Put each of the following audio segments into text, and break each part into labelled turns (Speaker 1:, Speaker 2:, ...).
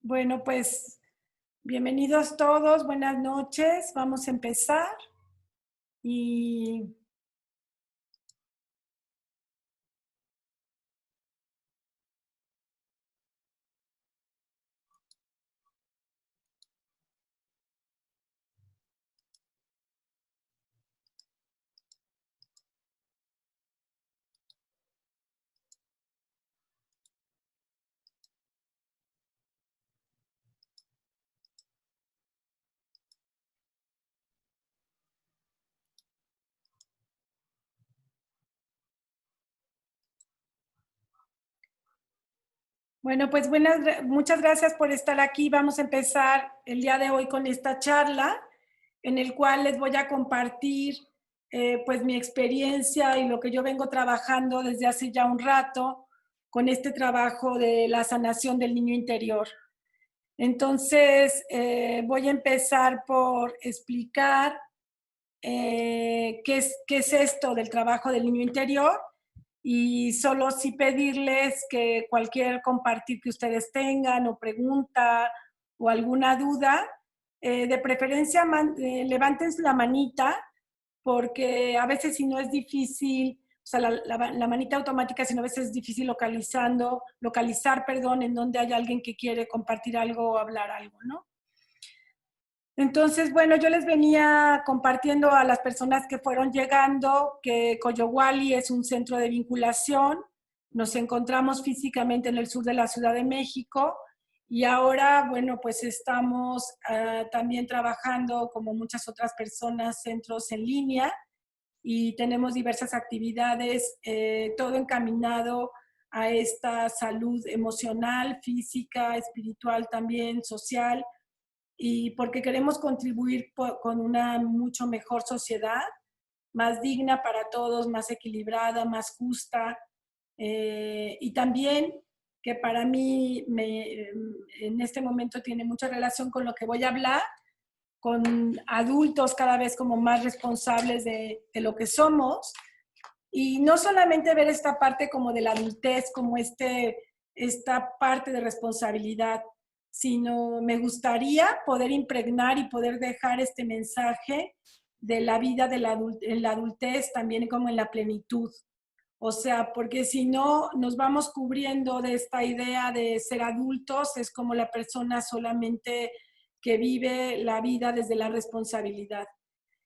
Speaker 1: Bueno, pues bienvenidos todos, buenas noches. Vamos a empezar y bueno, pues muchas gracias por estar aquí. Vamos a empezar el día de hoy con esta charla en el cual les voy a compartir pues mi experiencia y lo que yo vengo trabajando desde hace ya un rato con este trabajo de la sanación del niño interior. Entonces, voy a empezar por explicar qué es esto del trabajo del niño interior y solo sí pedirles que cualquier compartir que ustedes tengan o pregunta o alguna duda, de preferencia levanten la manita porque a veces si no es difícil, o sea, la manita automática, si no a veces es difícil localizar, perdón, en donde hay alguien que quiere compartir algo o hablar algo, ¿no? Entonces, bueno, yo les venía compartiendo a las personas que fueron llegando que Coyohuali es un centro de vinculación. Nos encontramos físicamente en el sur de la Ciudad de México y ahora, bueno, pues estamos también trabajando como muchas otras personas, centros en línea y tenemos diversas actividades, todo encaminado a esta salud emocional, física, espiritual también, social y porque queremos contribuir con una mucho mejor sociedad, más digna para todos, más equilibrada, más justa, y también que para mí en este momento tiene mucha relación con lo que voy a hablar, con adultos cada vez como más responsables de lo que somos, y no solamente ver esta parte como de la adultez, como esta parte de responsabilidad, sino me gustaría poder impregnar y poder dejar este mensaje de la vida de en la adultez también como en la plenitud. O sea, porque si no nos vamos cubriendo de esta idea de ser adultos, es como la persona solamente que vive la vida desde la responsabilidad.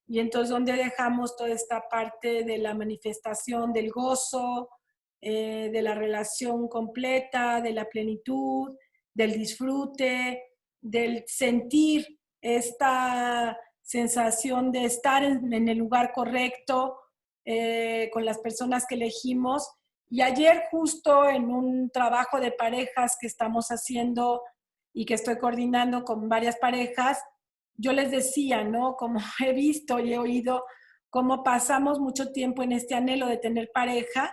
Speaker 1: Y entonces, ¿dónde dejamos toda esta parte de la manifestación del gozo, de la relación completa, de la plenitud, del disfrute, del sentir esta sensación de estar en el lugar correcto, con las personas que elegimos? Y ayer justo en un trabajo de parejas que estamos haciendo y que estoy coordinando con varias parejas, yo les decía, ¿no? Como he visto y he oído cómo pasamos mucho tiempo en este anhelo de tener pareja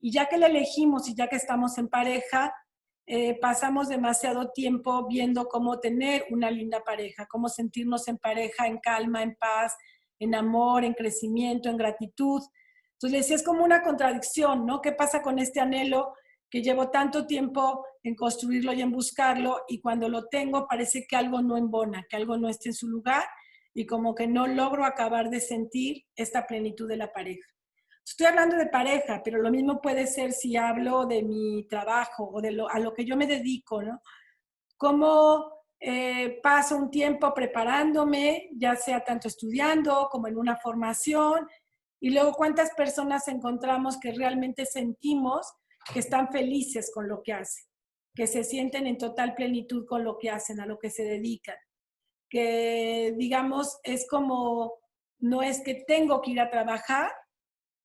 Speaker 1: y ya que la elegimos y ya que estamos en pareja, pasamos demasiado tiempo viendo cómo tener una linda pareja, cómo sentirnos en pareja, en calma, en paz, en amor, en crecimiento, en gratitud. Entonces, les decía, es como una contradicción, ¿no? ¿Qué pasa con este anhelo que llevo tanto tiempo en construirlo y en buscarlo y cuando lo tengo parece que algo no embona, que algo no está en su lugar y como que no logro acabar de sentir esta plenitud de la pareja? Estoy hablando de pareja, pero lo mismo puede ser si hablo de mi trabajo o a lo que yo me dedico, ¿no? Cómo paso un tiempo preparándome, ya sea tanto estudiando como en una formación, y luego cuántas personas encontramos que realmente sentimos que están felices con lo que hacen, que se sienten en total plenitud con lo que hacen, a lo que se dedican, que digamos es como, no es que tengo que ir a trabajar,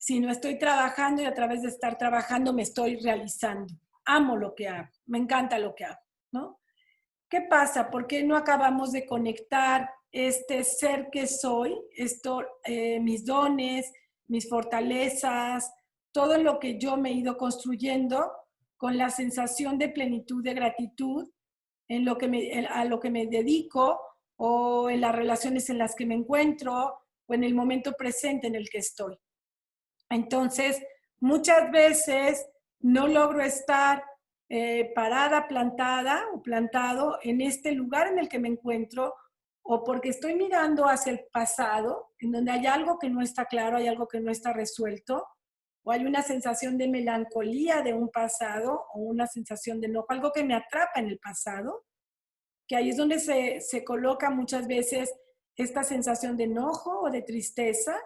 Speaker 1: sino estoy trabajando y a través de estar trabajando me estoy realizando. Amo lo que hago, me encanta lo que hago, ¿no? ¿Qué pasa? ¿Por qué no acabamos de conectar este ser que soy, mis dones, mis fortalezas, todo lo que yo me he ido construyendo con la sensación de plenitud, de gratitud en a lo que me dedico o en las relaciones en las que me encuentro o en el momento presente en el que estoy? Entonces, muchas veces no logro estar parada, plantada o plantado en este lugar en el que me encuentro, o porque estoy mirando hacia el pasado, en donde hay algo que no está claro, hay algo que no está resuelto, o hay una sensación de melancolía de un pasado, o una sensación de enojo, algo que me atrapa en el pasado, que ahí es donde se coloca muchas veces esta sensación de enojo o de tristeza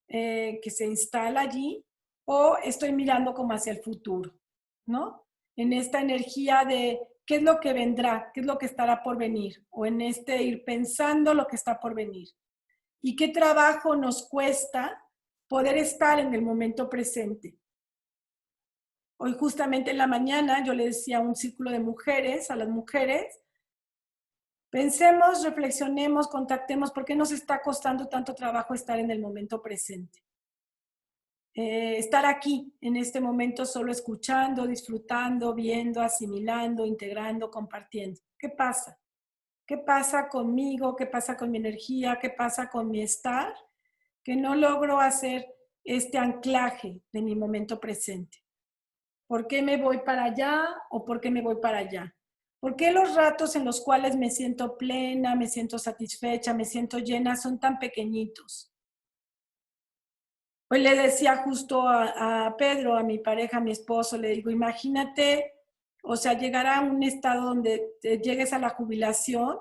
Speaker 1: que se instala allí, o estoy mirando como hacia el futuro, ¿no? En esta energía de qué es lo que vendrá, qué es lo que estará por venir, o en este ir pensando lo que está por venir. Y qué trabajo nos cuesta poder estar en el momento presente. Hoy justamente en la mañana yo le decía a un círculo de mujeres, a las mujeres, pensemos, reflexionemos, contactemos, ¿por qué nos está costando tanto trabajo estar en el momento presente? Estar aquí, en este momento, solo escuchando, disfrutando, viendo, asimilando, integrando, compartiendo. ¿Qué pasa? ¿Qué pasa conmigo? ¿Qué pasa con mi energía? ¿Qué pasa con mi estar? Que no logro hacer este anclaje de mi momento presente. ¿Por qué me voy para allá o por qué me voy para allá? ¿Por qué los ratos en los cuales me siento plena, me siento satisfecha, me siento llena son tan pequeñitos? Hoy le decía justo a Pedro, a mi pareja, a mi esposo, le digo, imagínate, o sea, llegar a un estado donde llegues a la jubilación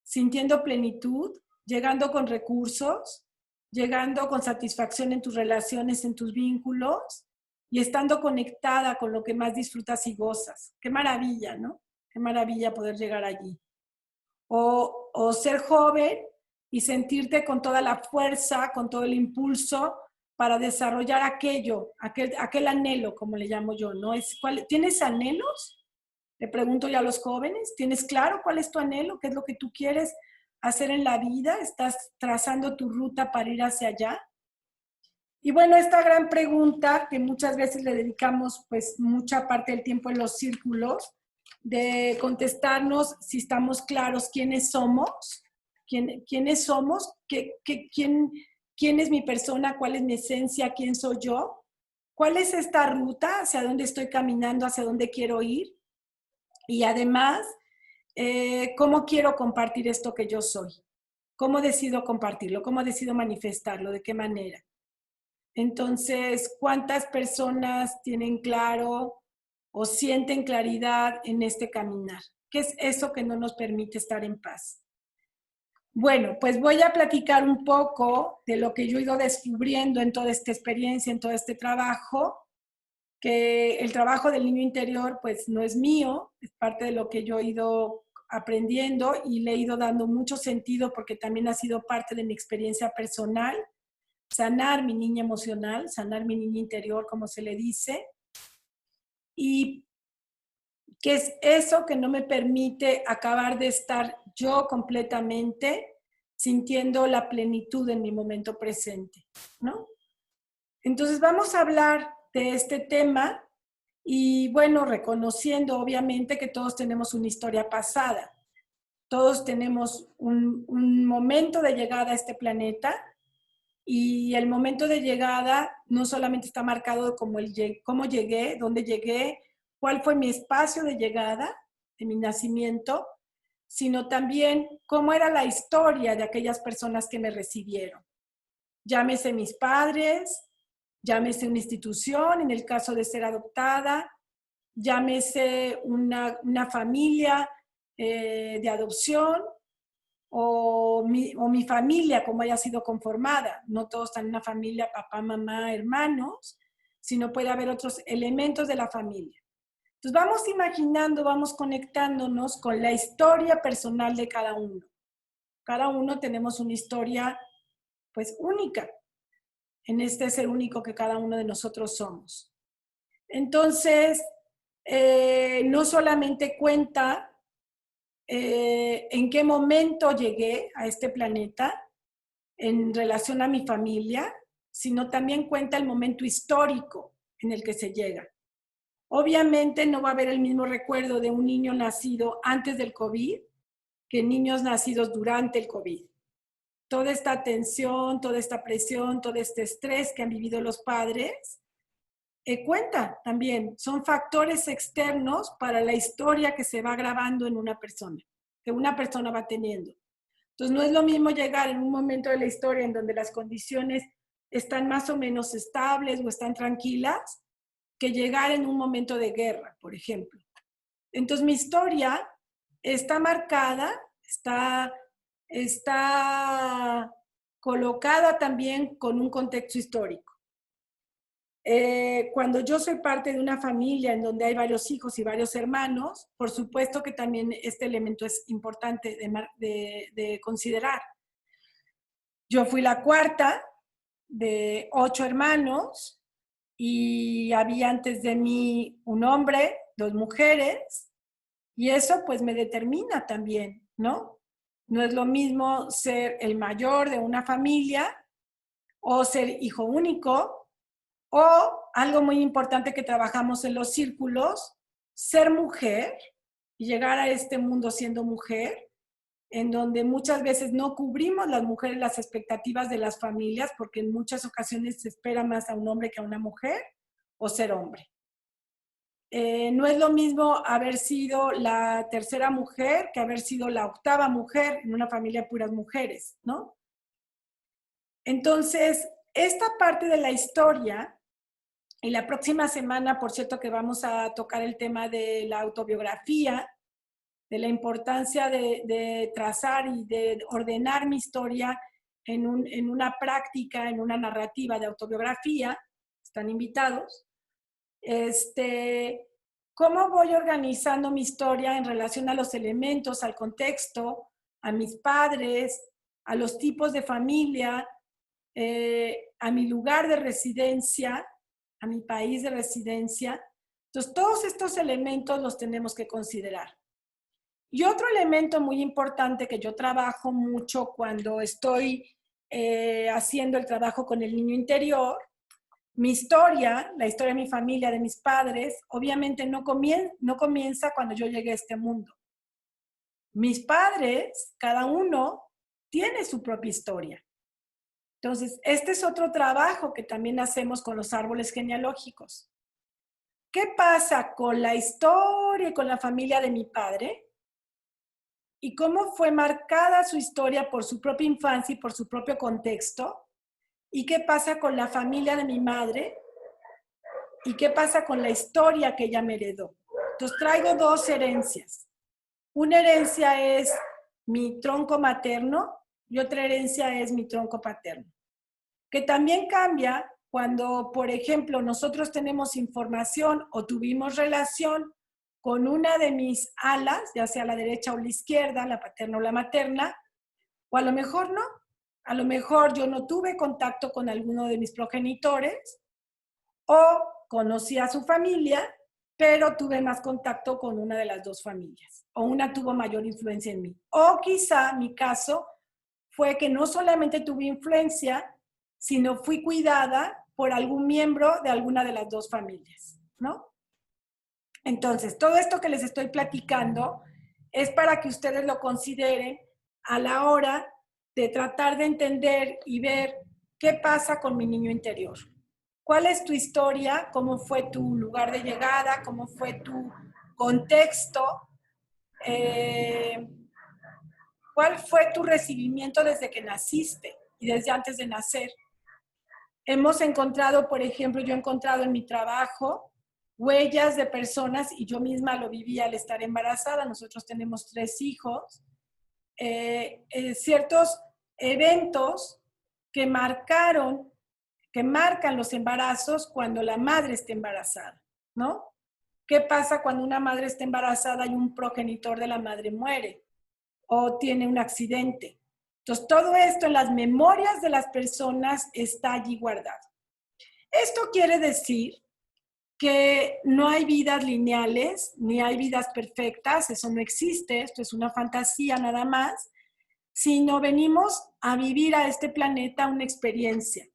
Speaker 1: sintiendo plenitud, llegando con recursos, llegando con satisfacción en tus relaciones, en tus vínculos y estando conectada con lo que más disfrutas y gozas. Qué maravilla, ¿no? Qué maravilla poder llegar allí. O ser joven y sentirte con toda la fuerza, con todo el impulso para desarrollar aquel anhelo, como le llamo yo, ¿no? ¿Tienes anhelos? Le pregunto ya a los jóvenes, ¿tienes claro cuál es tu anhelo? ¿Qué es lo que tú quieres hacer en la vida? ¿Estás trazando tu ruta para ir hacia allá? Y bueno, esta gran pregunta que muchas veces le dedicamos pues mucha parte del tiempo en los círculos, de contestarnos si estamos claros quiénes somos, quiénes somos, quién es mi persona, cuál es mi esencia, quién soy yo, cuál es esta ruta, hacia dónde estoy caminando, hacia dónde quiero ir y además, cómo quiero compartir esto que yo soy, cómo decido compartirlo, cómo decido manifestarlo, de qué manera. Entonces, ¿cuántas personas tienen claro o sienten claridad en este caminar? ¿Qué es eso que no nos permite estar en paz? Bueno, pues voy a platicar un poco de lo que yo he ido descubriendo en toda esta experiencia, en todo este trabajo, que el trabajo del niño interior pues no es mío, es parte de lo que yo he ido aprendiendo y le he ido dando mucho sentido porque también ha sido parte de mi experiencia personal, sanar mi niña emocional, sanar mi niña interior, como se le dice, y que es eso que no me permite acabar de estar yo completamente sintiendo la plenitud en mi momento presente, ¿no? Entonces vamos a hablar de este tema y bueno, reconociendo obviamente que todos tenemos una historia pasada, todos tenemos un momento de llegada a este planeta y el momento de llegada no solamente está marcado como cómo llegué, dónde llegué, cuál fue mi espacio de llegada, de mi nacimiento, sino también cómo era la historia de aquellas personas que me recibieron. Llámese mis padres, llámese una institución, en el caso de ser adoptada, llámese una familia de adopción o mi familia, como haya sido conformada. No todos están en una familia, papá, mamá, hermanos, sino puede haber otros elementos de la familia. Entonces vamos imaginando, vamos conectándonos con la historia personal de cada uno. Cada uno tenemos una historia pues única en este ser único que cada uno de nosotros somos. Entonces, no solamente cuenta en qué momento llegué a este planeta en relación a mi familia, sino también cuenta el momento histórico en el que se llega. Obviamente no va a haber el mismo recuerdo de un niño nacido antes del COVID que niños nacidos durante el COVID. Toda esta tensión, toda esta presión, todo este estrés que han vivido los padres, cuenta también, son factores externos para la historia que se va grabando en una persona, que una persona va teniendo. Entonces no es lo mismo llegar en un momento de la historia en donde las condiciones están más o menos estables o están tranquilas, que llegar en un momento de guerra, por ejemplo. Entonces mi historia está marcada, está colocada también con un contexto histórico. Cuando yo soy parte de una familia en donde hay varios hijos y varios hermanos, por supuesto que también este elemento es importante de considerar. Yo fui la cuarta de 8 hermanos y había antes de mí un hombre, 2 mujeres, y eso pues me determina también, ¿no? No es lo mismo ser el mayor de una familia o ser hijo único, o algo muy importante que trabajamos en los círculos, ser mujer y llegar a este mundo siendo mujer, en donde muchas veces no cubrimos las mujeres las expectativas de las familias, porque en muchas ocasiones se espera más a un hombre que a una mujer, o ser hombre. No es lo mismo haber sido la tercera mujer que haber sido la octava mujer en una familia de puras mujeres, ¿no? Entonces, esta parte de la historia, y la próxima semana, por cierto, que vamos a tocar el tema de la autobiografía, de la importancia de trazar y de ordenar mi historia en una práctica, en una narrativa de autobiografía, están invitados. ¿Cómo voy organizando mi historia en relación a los elementos, al contexto, a mis padres, a los tipos de familia, a mi lugar de residencia, a mi país de residencia? Entonces, todos estos elementos los tenemos que considerar. Y otro elemento muy importante que yo trabajo mucho cuando estoy haciendo el trabajo con el niño interior, mi historia, la historia de mi familia, de mis padres, obviamente no comienza cuando yo llegué a este mundo. Mis padres, cada uno, tiene su propia historia. Entonces, este es otro trabajo que también hacemos con los árboles genealógicos. ¿Qué pasa con la historia y con la familia de mi padre? Y cómo fue marcada su historia por su propia infancia y por su propio contexto. ¿Y qué pasa con la familia de mi madre? ¿Y qué pasa con la historia que ella me heredó? Entonces traigo 2 herencias. Una herencia es mi tronco materno y otra herencia es mi tronco paterno, que también cambia cuando, por ejemplo, nosotros tenemos información o tuvimos relación con una de mis alas, ya sea la derecha o la izquierda, la paterna o la materna, o a lo mejor no. A lo mejor yo no tuve contacto con alguno de mis progenitores o conocí a su familia, pero tuve más contacto con una de las 2 familias, o una tuvo mayor influencia en mí. O quizá mi caso fue que no solamente tuve influencia, sino fui cuidada por algún miembro de alguna de las 2 familias, ¿no? Entonces, todo esto que les estoy platicando es para que ustedes lo consideren a la hora de tratar de entender y ver qué pasa con mi niño interior. ¿Cuál es tu historia? ¿Cómo fue tu lugar de llegada? ¿Cómo fue tu contexto? ¿Cuál fue tu recibimiento desde que naciste y desde antes de nacer? Hemos encontrado, por ejemplo, yo he encontrado en mi trabajo huellas de personas, y yo misma lo viví al estar embarazada. Nosotros tenemos 3 hijos. Ciertos eventos que marcan los embarazos cuando la madre está embarazada, ¿no? ¿Qué pasa cuando una madre está embarazada y un progenitor de la madre muere o tiene un accidente? Entonces, todo esto en las memorias de las personas está allí guardado. Esto quiere decir que no hay vidas lineales, ni hay vidas perfectas, eso no existe, esto es una fantasía nada más, sino venimos a vivir a este planeta una experiencia.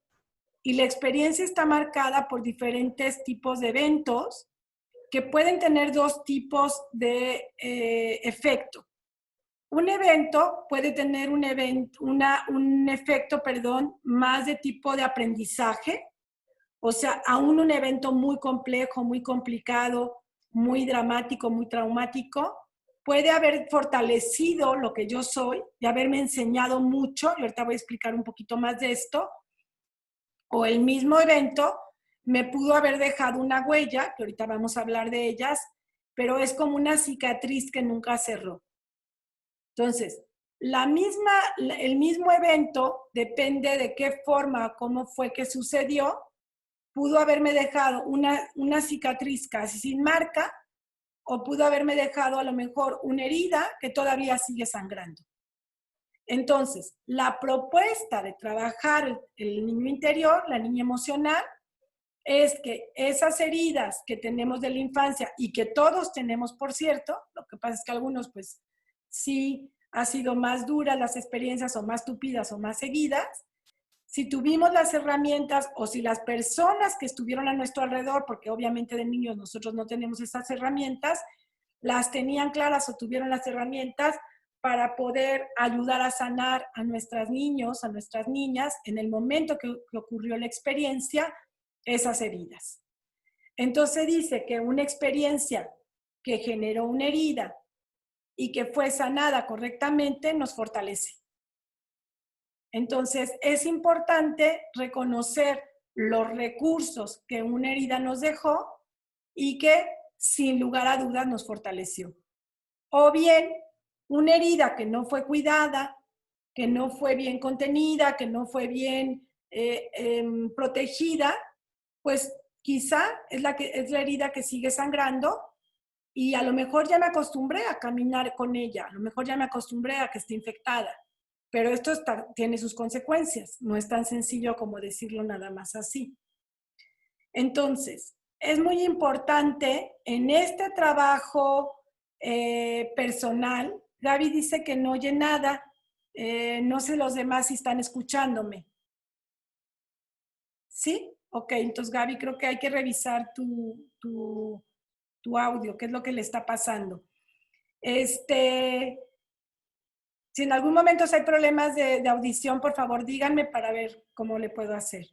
Speaker 1: Y la experiencia está marcada por diferentes tipos de eventos que pueden tener 2 tipos de efecto. Un evento puede tener un efecto, más de tipo de aprendizaje, O sea, aún un evento muy complejo, muy complicado, muy dramático, muy traumático, puede haber fortalecido lo que yo soy y haberme enseñado mucho, y ahorita voy a explicar un poquito más de esto, o el mismo evento me pudo haber dejado una huella, que ahorita vamos a hablar de ellas, pero es como una cicatriz que nunca cerró. Entonces, el mismo evento, depende de qué forma, cómo fue que sucedió, pudo haberme dejado una cicatriz casi sin marca, o pudo haberme dejado a lo mejor una herida que todavía sigue sangrando. Entonces, la propuesta de trabajar el niño interior, la niña emocional, es que esas heridas que tenemos de la infancia y que todos tenemos, por cierto, lo que pasa es que algunos pues sí ha sido más duras las experiencias o más tupidas o más seguidas, si tuvimos las herramientas o si las personas que estuvieron a nuestro alrededor, porque obviamente de niños nosotros no tenemos esas herramientas, las tenían claras o tuvieron las herramientas para poder ayudar a sanar a nuestros niños, a nuestras niñas, en el momento que ocurrió la experiencia, esas heridas. Entonces dice que una experiencia que generó una herida y que fue sanada correctamente nos fortalece. Entonces es importante reconocer los recursos que una herida nos dejó y que sin lugar a dudas nos fortaleció. O bien una herida que no fue cuidada, que no fue bien contenida, que no fue bien protegida, pues quizá es la herida que sigue sangrando y a lo mejor ya me acostumbré a caminar con ella, a lo mejor ya me acostumbré a que esté infectada, pero esto tiene sus consecuencias, no es tan sencillo como decirlo nada más así. Entonces, es muy importante en este trabajo personal, Gaby dice que no oye nada, no sé los demás si están escuchándome. ¿Sí? Ok, entonces Gaby, creo que hay que revisar tu audio, qué es lo que le está pasando. Si en algún momento hay problemas de audición, por favor díganme para ver cómo le puedo hacer.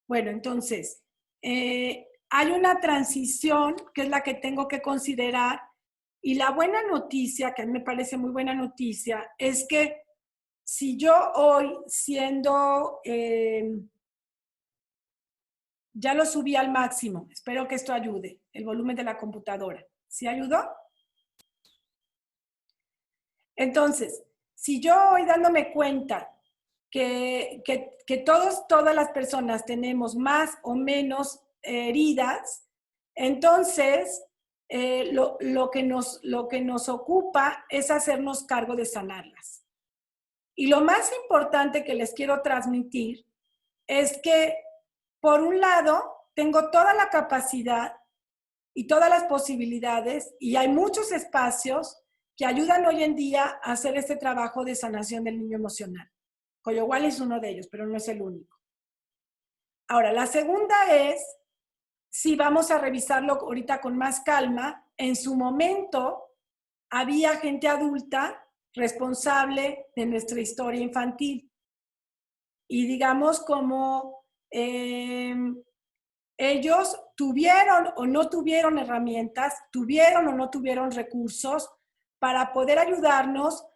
Speaker 1: Bueno, entonces, hay una transición que es la que tengo que considerar y la buena noticia, que a mí me parece muy buena noticia, es que si yo hoy siendo, ya lo subí al máximo, espero que esto ayude, el volumen de la computadora. ¿Sí ayudó? Entonces, si yo hoy dándome cuenta que todas las personas tenemos más o menos heridas, entonces lo que nos ocupa es hacernos cargo de sanarlas. Y lo más importante que les quiero transmitir es que, por un lado, tengo toda la capacidad y todas las posibilidades y hay muchos espacios que ayudan hoy en día a hacer este trabajo de sanación del niño emocional. Coyohuali es uno de ellos, pero no es el único. Ahora, la segunda es, si vamos a revisarlo ahorita con más calma, en su momento había gente adulta responsable de nuestra historia infantil. Y digamos como ellos tuvieron o no tuvieron herramientas, tuvieron o no tuvieron recursos para poder ayudarnos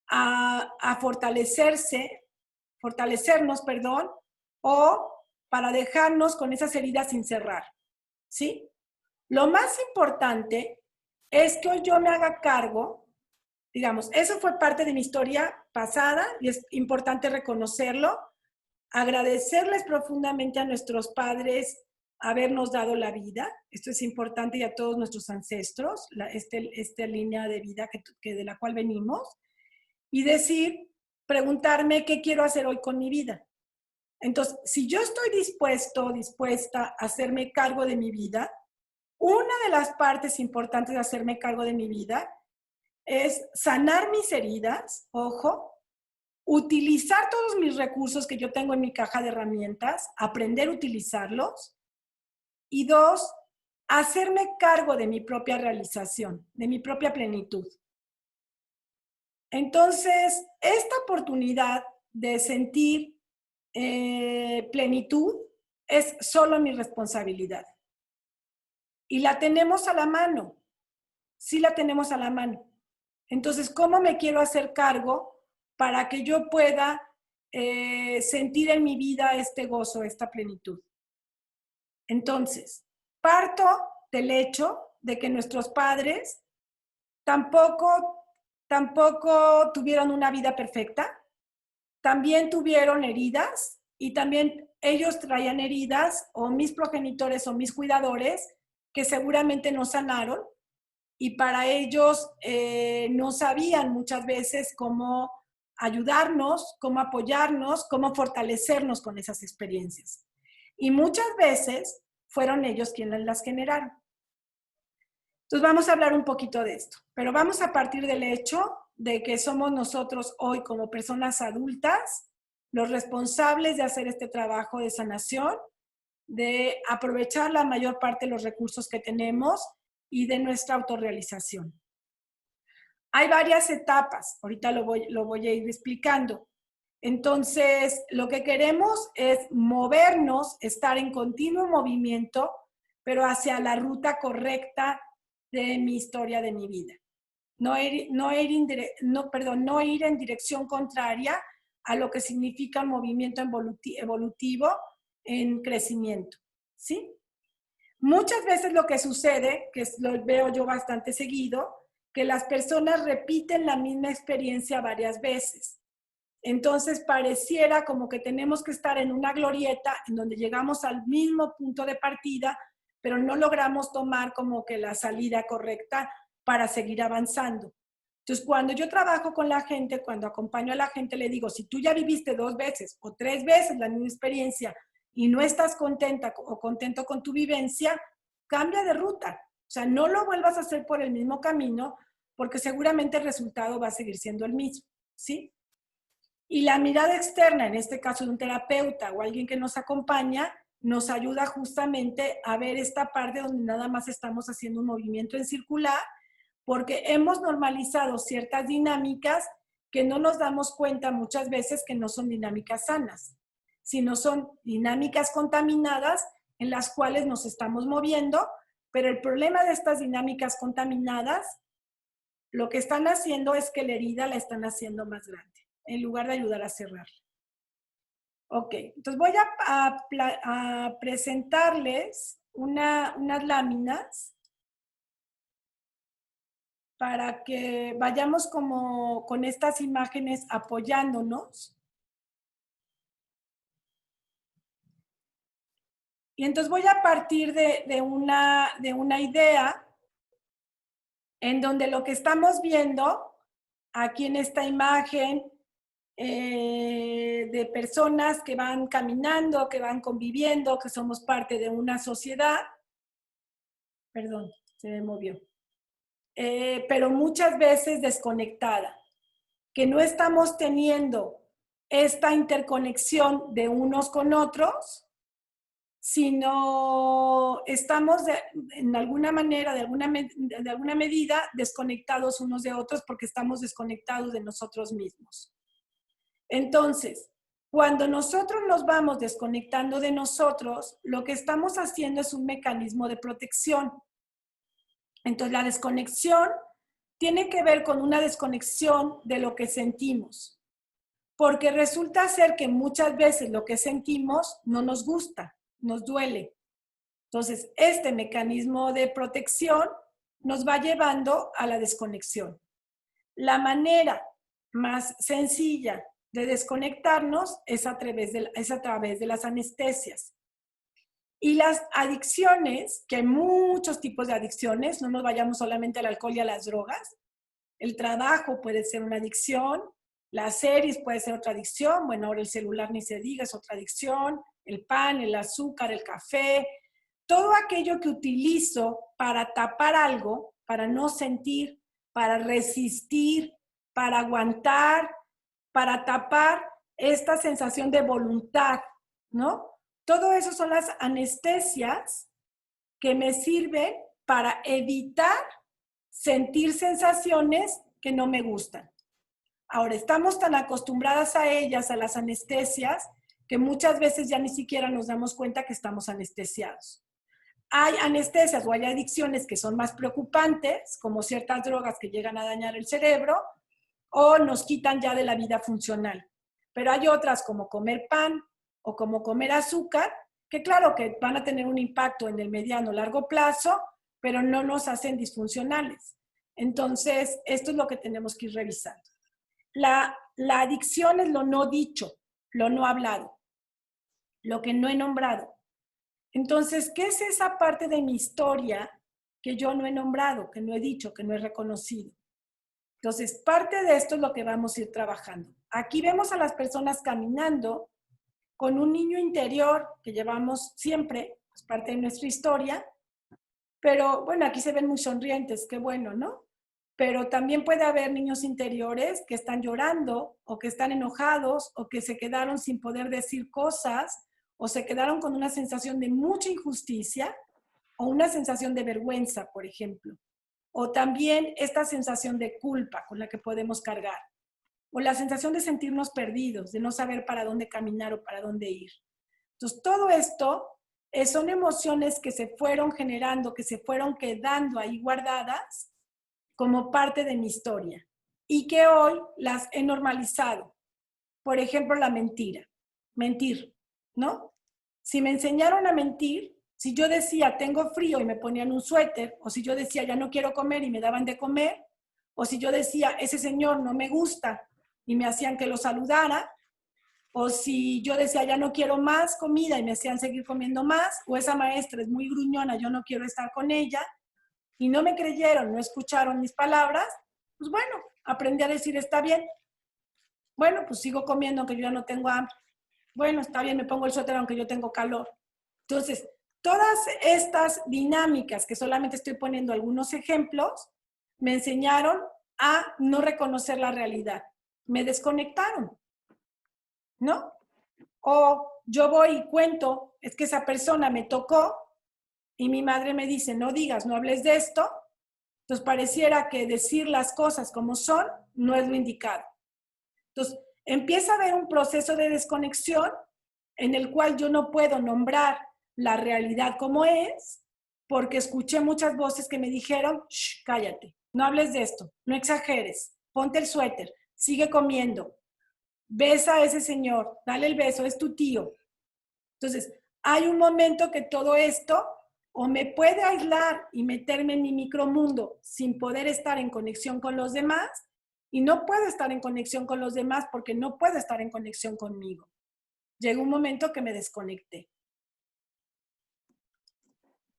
Speaker 1: a fortalecernos, perdón, o para dejarnos con esas heridas sin cerrar, ¿sí? Lo más importante es que hoy yo me haga cargo, digamos, eso fue parte de mi historia pasada y es importante reconocerlo, agradecerles profundamente a nuestros padres habernos dado la vida, esto es importante, y a todos nuestros ancestros, esta línea de vida de la cual venimos, y preguntarme qué quiero hacer hoy con mi vida. Entonces, si yo estoy dispuesta a hacerme cargo de mi vida, una de las partes importantes de hacerme cargo de mi vida es sanar mis heridas, ojo, utilizar todos mis recursos que yo tengo en mi caja de herramientas, aprender a utilizarlos. Y dos, hacerme cargo de mi propia realización, de mi propia plenitud. Entonces, esta oportunidad de sentir plenitud es solo mi responsabilidad. Y la tenemos a la mano. Sí la tenemos a la mano. Entonces, ¿cómo me quiero hacer cargo para que yo pueda sentir en mi vida este gozo, esta plenitud? Entonces, parto del hecho de que nuestros padres tampoco tuvieron una vida perfecta, también tuvieron heridas y también ellos traían heridas, o mis progenitores o mis cuidadores, que seguramente no sanaron, y para ellos no sabían muchas veces cómo ayudarnos, cómo apoyarnos, cómo fortalecernos con esas experiencias. Y muchas veces fueron ellos quienes las generaron. Entonces vamos a hablar un poquito de esto, pero vamos a partir del hecho de que somos nosotros hoy como personas adultas los responsables de hacer este trabajo de sanación, de aprovechar la mayor parte de los recursos que tenemos y de nuestra autorrealización. Hay varias etapas, ahorita lo voy a ir explicando. Entonces, lo que queremos es movernos, estar en continuo movimiento, pero hacia la ruta correcta de mi historia, de mi vida. No ir en dirección contraria a lo que significa el movimiento evolutivo en crecimiento, ¿sí? Muchas veces lo que sucede, que lo veo yo bastante seguido, que las personas repiten la misma experiencia varias veces. Entonces pareciera como que tenemos que estar en una glorieta en donde llegamos al mismo punto de partida, pero no logramos tomar como que la salida correcta para seguir avanzando. Entonces, cuando yo trabajo con la gente, cuando acompaño a la gente, le digo, si tú ya viviste 2 veces o 3 veces la misma experiencia y no estás contenta o contento con tu vivencia, cambia de ruta. O sea, no lo vuelvas a hacer por el mismo camino, porque seguramente el resultado va a seguir siendo el mismo, ¿sí? Y la mirada externa, en este caso de un terapeuta o alguien que nos acompaña, nos ayuda justamente a ver esta parte donde nada más estamos haciendo un movimiento en circular, porque hemos normalizado ciertas dinámicas que no nos damos cuenta muchas veces que no son dinámicas sanas, sino son dinámicas contaminadas en las cuales nos estamos moviendo, pero el problema de estas dinámicas contaminadas, lo que están haciendo es que la herida la están haciendo más grande, en lugar de ayudar a cerrarla. Ok, entonces voy a presentarles unas láminas para que vayamos como con estas imágenes apoyándonos. Y entonces voy a partir de una idea en donde lo que estamos viendo aquí en esta imagen de personas que van caminando, que van conviviendo, que somos parte de una sociedad. Perdón, se me movió. Pero muchas veces desconectada, que no estamos teniendo esta interconexión de unos con otros, sino estamos en alguna manera, de alguna medida, desconectados unos de otros porque estamos desconectados de nosotros mismos. Entonces, cuando nosotros nos vamos desconectando de nosotros, lo que estamos haciendo es un mecanismo de protección. Entonces, la desconexión tiene que ver con una desconexión de lo que sentimos, porque resulta ser que muchas veces lo que sentimos no nos gusta, nos duele. Entonces, este mecanismo de protección nos va llevando a la desconexión. La manera más sencilla de desconectarnos es a través de las anestesias. Y las adicciones, que hay muchos tipos de adicciones, no nos vayamos solamente al alcohol y a las drogas. El trabajo puede ser una adicción, las series puede ser otra adicción, bueno, ahora el celular ni se diga, es otra adicción, el pan, el azúcar, el café, todo aquello que utilizo para tapar algo, para no sentir, para resistir, para aguantar, para tapar esta sensación de voluntad, ¿no? Todo eso son las anestesias que me sirven para evitar sentir sensaciones que no me gustan. Ahora, estamos tan acostumbradas a ellas, a las anestesias, que muchas veces ya ni siquiera nos damos cuenta que estamos anestesiados. Hay anestesias o hay adicciones que son más preocupantes, como ciertas drogas que llegan a dañar el cerebro o nos quitan ya de la vida funcional. Pero hay otras como comer pan o como comer azúcar, que claro que van a tener un impacto en el mediano o largo plazo, pero no nos hacen disfuncionales. Entonces, esto es lo que tenemos que ir revisando. La adicción es lo no dicho, lo no hablado, lo que no he nombrado. Entonces, ¿qué es esa parte de mi historia que yo no he nombrado, que no he dicho, que no he reconocido? Entonces, parte de esto es lo que vamos a ir trabajando. Aquí vemos a las personas caminando con un niño interior que llevamos siempre, es parte de nuestra historia, pero bueno, aquí se ven muy sonrientes, qué bueno, ¿no? Pero también puede haber niños interiores que están llorando o que están enojados o que se quedaron sin poder decir cosas o se quedaron con una sensación de mucha injusticia o una sensación de vergüenza, por ejemplo. O también esta sensación de culpa con la que podemos cargar. O la sensación de sentirnos perdidos, de no saber para dónde caminar o para dónde ir. Entonces, todo esto son emociones que se fueron generando, que se fueron quedando ahí guardadas como parte de mi historia y que hoy las he normalizado. Por ejemplo, la mentira. Mentir, ¿no? Si me enseñaron a mentir, si yo decía tengo frío y me ponían un suéter, o si yo decía ya no quiero comer y me daban de comer, o si yo decía ese señor no me gusta y me hacían que lo saludara, o si yo decía ya no quiero más comida y me hacían seguir comiendo más, o esa maestra es muy gruñona, yo no quiero estar con ella, y no me creyeron, no escucharon mis palabras, pues bueno, aprendí a decir está bien, bueno, pues sigo comiendo aunque yo ya no tengo hambre, bueno, está bien, me pongo el suéter aunque yo tengo calor. Entonces, todas estas dinámicas, que solamente estoy poniendo algunos ejemplos, me enseñaron a no reconocer la realidad, me desconectaron, ¿no? O yo voy y cuento, es que esa persona me tocó y mi madre me dice, no digas, no hables de esto, entonces pareciera que decir las cosas como son no es lo indicado. Entonces, empieza a haber un proceso de desconexión en el cual yo no puedo nombrar la realidad como es, porque escuché muchas voces que me dijeron, shh, cállate, no hables de esto, no exageres, ponte el suéter, sigue comiendo, besa a ese señor, dale el beso, es tu tío. Entonces, hay un momento que todo esto o me puede aislar y meterme en mi micromundo sin poder estar en conexión con los demás, y no puedo estar en conexión con los demás porque no puedo estar en conexión conmigo. Llegó un momento que me desconecté.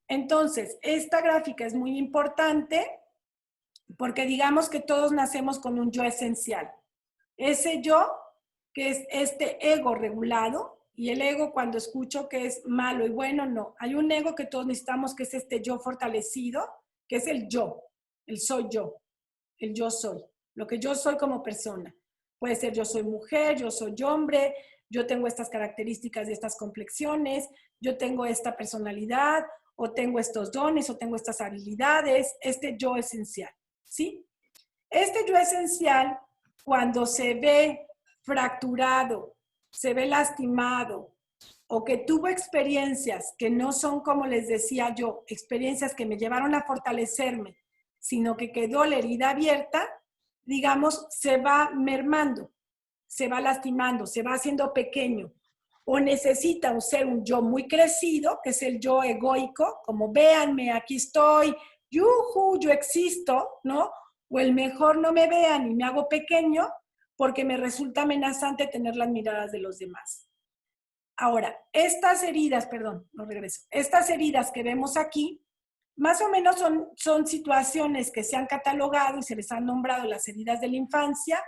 Speaker 1: Entonces, esta gráfica es muy importante porque digamos que todos nacemos con un yo esencial. Ese yo, que es este ego regulado, y el ego cuando escucho que es malo y bueno, no. Hay un ego que todos necesitamos, que es este yo fortalecido, que es el yo, el soy yo, el yo soy, lo que yo soy como persona. Puede ser yo soy mujer, yo soy hombre, yo tengo estas características y estas complexiones, yo tengo esta personalidad, o tengo estos dones, o tengo estas habilidades, este yo esencial, ¿sí? Este yo esencial, cuando se ve fracturado, se ve lastimado, o que tuvo experiencias que no son, como les decía yo, experiencias que me llevaron a fortalecerme, sino que quedó la herida abierta, digamos, se va mermando, se va lastimando, se va haciendo pequeño, o necesita ser un yo muy crecido, que es el yo egoico, como véanme, aquí estoy, yuju, yo existo, ¿no? O el mejor no me vean y me hago pequeño porque me resulta amenazante tener las miradas de los demás. Ahora, estas heridas, perdón, no regreso, estas heridas que vemos aquí, más o menos son situaciones que se han catalogado y se les han nombrado las heridas de la infancia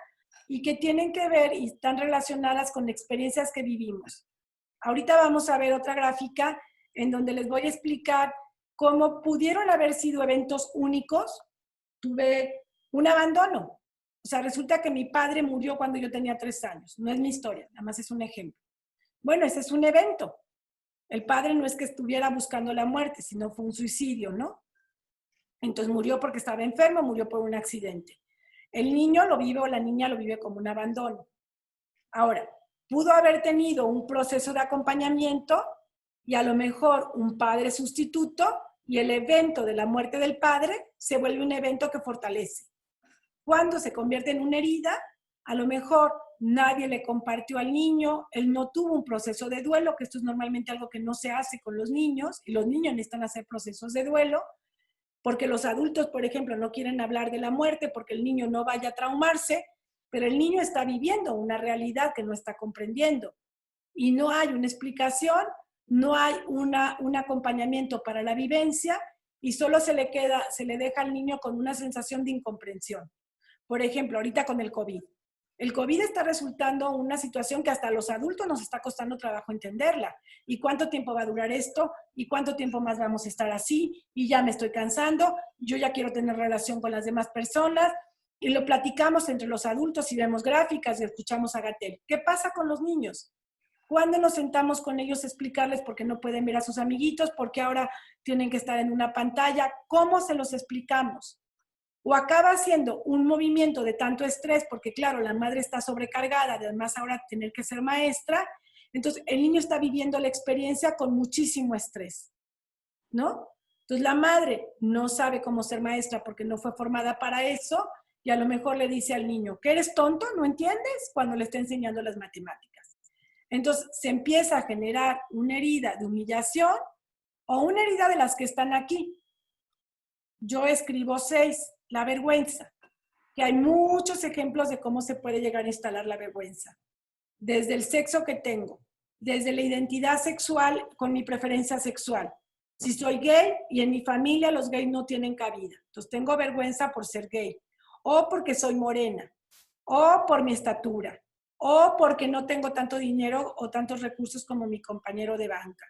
Speaker 1: y que tienen que ver y están relacionadas con experiencias que vivimos. Ahorita vamos a ver otra gráfica en donde les voy a explicar cómo pudieron haber sido eventos únicos. Tuve un abandono. O sea, resulta que mi padre murió cuando yo tenía 3 años. No es mi historia, nada más es un ejemplo. Bueno, ese es un evento. El padre no es que estuviera buscando la muerte, sino fue un suicidio, ¿no? Entonces murió porque estaba enfermo, murió por un accidente. El niño lo vive o la niña lo vive como un abandono. Ahora, pudo haber tenido un proceso de acompañamiento y a lo mejor un padre sustituto, y el evento de la muerte del padre se vuelve un evento que fortalece. Cuando se convierte en una herida, a lo mejor nadie le compartió al niño, él no tuvo un proceso de duelo, que esto es normalmente algo que no se hace con los niños, y los niños necesitan hacer procesos de duelo, porque los adultos, por ejemplo, no quieren hablar de la muerte porque el niño no vaya a traumarse, pero el niño está viviendo una realidad que no está comprendiendo y no hay una explicación, no hay un acompañamiento para la vivencia y solo se le deja al niño con una sensación de incomprensión. Por ejemplo, ahorita con el COVID. El COVID está resultando una situación que hasta a los adultos nos está costando trabajo entenderla. ¿Y cuánto tiempo va a durar esto? ¿Y cuánto tiempo más vamos a estar así? Y ya me estoy cansando, yo ya quiero tener relación con las demás personas. Y lo platicamos entre los adultos y vemos gráficas y escuchamos a Gatell. ¿Qué pasa con los niños? ¿Cuándo nos sentamos con ellos a explicarles por qué no pueden ver a sus amiguitos, por qué ahora tienen que estar en una pantalla? ¿Cómo se los explicamos? O acaba siendo un movimiento de tanto estrés, porque claro, la madre está sobrecargada, además ahora tener que ser maestra, entonces el niño está viviendo la experiencia con muchísimo estrés, ¿no? Entonces la madre no sabe cómo ser maestra porque no fue formada para eso y a lo mejor le dice al niño, ¿que eres tonto? ¿No entiendes? Cuando le está enseñando las matemáticas. Entonces se empieza a generar una herida de humillación o una herida de las que están aquí. Yo escribo 6, la vergüenza, que hay muchos ejemplos de cómo se puede llegar a instalar la vergüenza. Desde el sexo que tengo, desde la identidad sexual con mi preferencia sexual. Si soy gay y en mi familia los gays no tienen cabida, entonces tengo vergüenza por ser gay, o porque soy morena, o por mi estatura, o porque no tengo tanto dinero o tantos recursos como mi compañero de banca.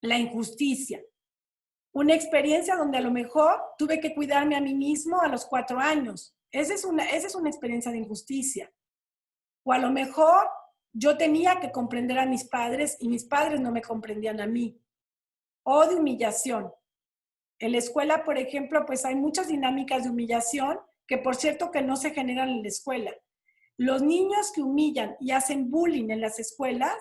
Speaker 1: La injusticia. Una experiencia donde a lo mejor tuve que cuidarme a mí mismo a los 4 años. Esa es una experiencia de injusticia. O a lo mejor yo tenía que comprender a mis padres y mis padres no me comprendían a mí. O de humillación. En la escuela, por ejemplo, pues hay muchas dinámicas de humillación que por cierto que no se generan en la escuela. Los niños que humillan y hacen bullying en las escuelas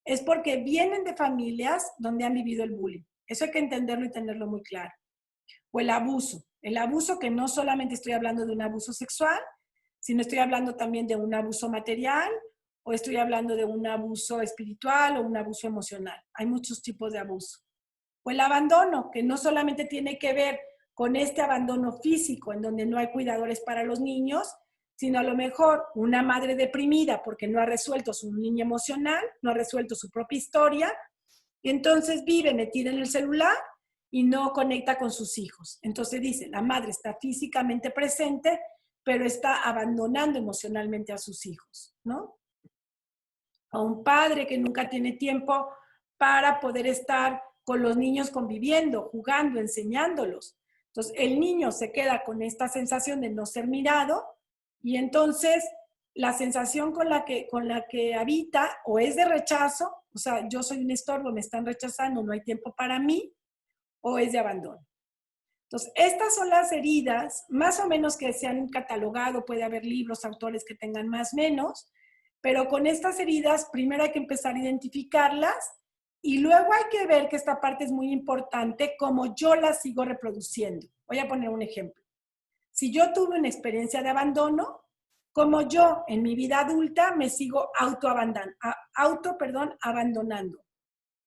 Speaker 1: es porque vienen de familias donde han vivido el bullying. Eso hay que entenderlo y tenerlo muy claro. O el abuso que no solamente estoy hablando de un abuso sexual, sino estoy hablando también de un abuso material o estoy hablando de un abuso espiritual o un abuso emocional. Hay muchos tipos de abuso. O el abandono, que no solamente tiene que ver con este abandono físico, en donde no hay cuidadores para los niños, sino a lo mejor una madre deprimida porque no ha resuelto su niña emocional, no ha resuelto su propia historia, y entonces vive metida en el celular y no conecta con sus hijos. Entonces dice, la madre está físicamente presente, pero está abandonando emocionalmente a sus hijos, ¿no? O un padre que nunca tiene tiempo para poder estar con los niños conviviendo, jugando, enseñándolos. Entonces, el niño se queda con esta sensación de no ser mirado y entonces la sensación con la que habita o es de rechazo, o sea, yo soy un estorbo, me están rechazando, no hay tiempo para mí, o es de abandono. Entonces, estas son las heridas, más o menos que se han catalogado, puede haber libros, autores que tengan más o menos, pero con estas heridas, primero hay que empezar a identificarlas y luego hay que ver que esta parte es muy importante, como yo las sigo reproduciendo. Voy a poner un ejemplo. Si yo tuve una experiencia de abandono, como yo en mi vida adulta me sigo abandonando.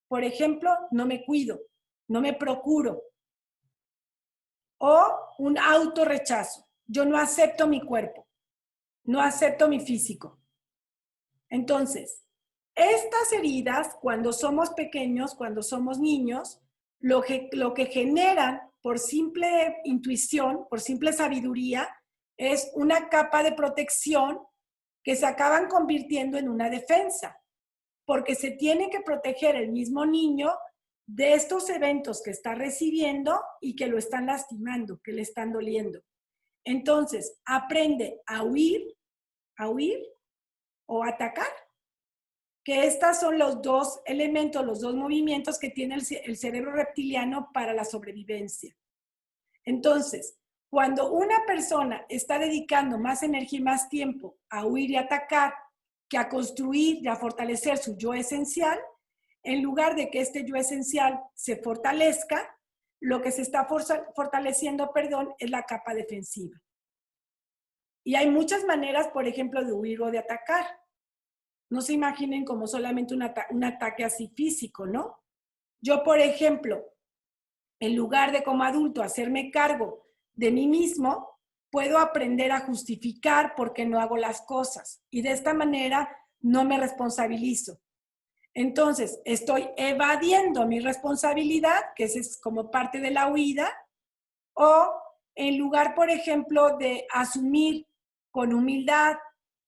Speaker 1: Por ejemplo, no me cuido, no me procuro. O un autorrechazo. Yo no acepto mi cuerpo, no acepto mi físico. Entonces, estas heridas, cuando somos pequeños, cuando somos niños, lo que generan por simple intuición, por simple sabiduría, es una capa de protección que se acaban convirtiendo en una defensa, porque se tiene que proteger el mismo niño de estos eventos que está recibiendo y que lo están lastimando, que le están doliendo. Entonces, aprende a huir o atacar, que estos son los dos elementos, los dos movimientos que tiene el cerebro reptiliano para la sobrevivencia. Entonces, cuando una persona está dedicando más energía y más tiempo a huir y atacar, que a construir y a fortalecer su yo esencial. En lugar de que este yo esencial se fortalezca, lo que se está fortaleciendo, es la capa defensiva. Y hay muchas maneras, por ejemplo, de huir o de atacar. No se imaginen como solamente un ataque así físico, ¿no? Yo, por ejemplo, en lugar de como adulto hacerme cargo de mí mismo, puedo aprender a justificar por qué no hago las cosas. Y de esta manera no me responsabilizo. Entonces, estoy evadiendo mi responsabilidad, que es como parte de la huida, o en lugar, por ejemplo, de asumir con humildad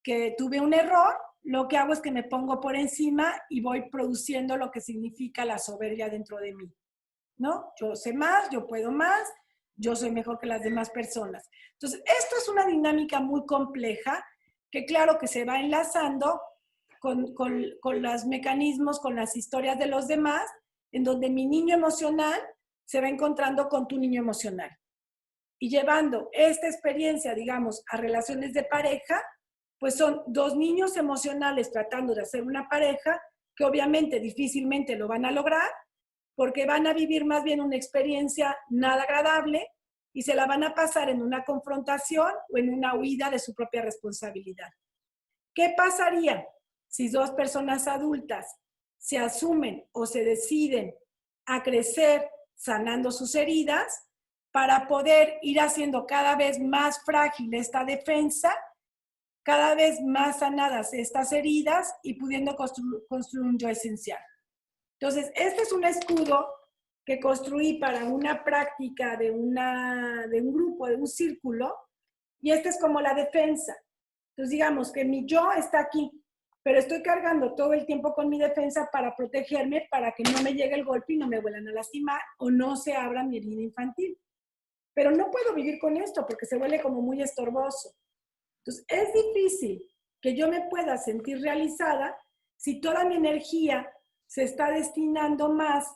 Speaker 1: que tuve un error, lo que hago es que me pongo por encima y voy produciendo lo que significa la soberbia dentro de mí, ¿no? Yo sé más, yo puedo más, yo soy mejor que las demás personas. Entonces, esto es una dinámica muy compleja que claro que se va enlazando con los mecanismos, con las historias de los demás, en donde mi niño emocional se va encontrando con tu niño emocional. Y llevando esta experiencia, digamos, a relaciones de pareja, pues son dos niños emocionales tratando de hacer una pareja que obviamente difícilmente lo van a lograr porque van a vivir más bien una experiencia nada agradable y se la van a pasar en una confrontación o en una huida de su propia responsabilidad. ¿Qué pasaría si dos personas adultas se asumen o se deciden a crecer sanando sus heridas para poder ir haciendo cada vez más frágil esta defensa, cada vez más sanadas estas heridas y pudiendo construir un yo esencial? Entonces, este es un escudo que construí para una práctica de un grupo, de un círculo, y esta es como la defensa. Entonces, digamos que mi yo está aquí, pero estoy cargando todo el tiempo con mi defensa para protegerme, para que no me llegue el golpe y no me vuelvan a lastimar o no se abra mi herida infantil. Pero no puedo vivir con esto porque se vuelve como muy estorboso. Entonces, es difícil que yo me pueda sentir realizada si toda mi energía se está destinando más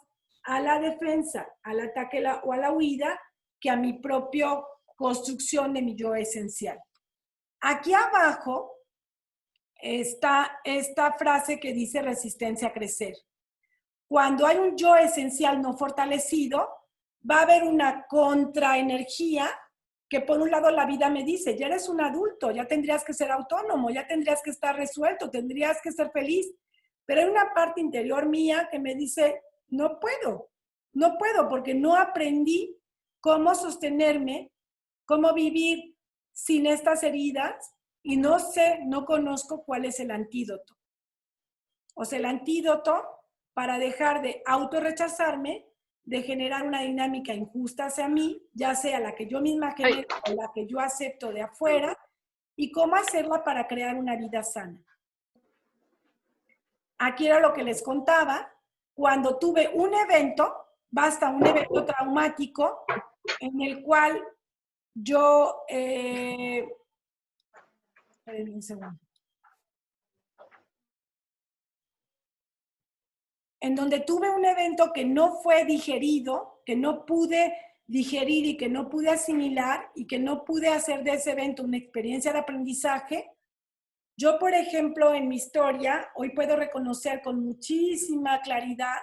Speaker 1: a la defensa, al ataque o a la huida, que a mi propia construcción de mi yo esencial. Aquí abajo está esta frase que dice resistencia a crecer. Cuando hay un yo esencial no fortalecido, va a haber una contraenergía que por un lado la vida me dice, ya eres un adulto, ya tendrías que ser autónomo, ya tendrías que estar resuelto, tendrías que ser feliz. Pero hay una parte interior mía que me dice, no puedo porque no aprendí cómo sostenerme, cómo vivir sin estas heridas y no sé, no conozco cuál es el antídoto. O sea, el antídoto para dejar de autorrechazarme, de generar una dinámica injusta hacia mí, ya sea la que yo misma genero o la que yo acepto de afuera, y cómo hacerla para crear una vida sana. Aquí era lo que les contaba, cuando tuve un evento, basta un evento traumático, en el cual yo, espérenme un segundo, en donde tuve un evento que no fue digerido, que no pude digerir y que no pude asimilar y que no pude hacer de ese evento una experiencia de aprendizaje. Yo, por ejemplo, en mi historia, hoy puedo reconocer con muchísima claridad,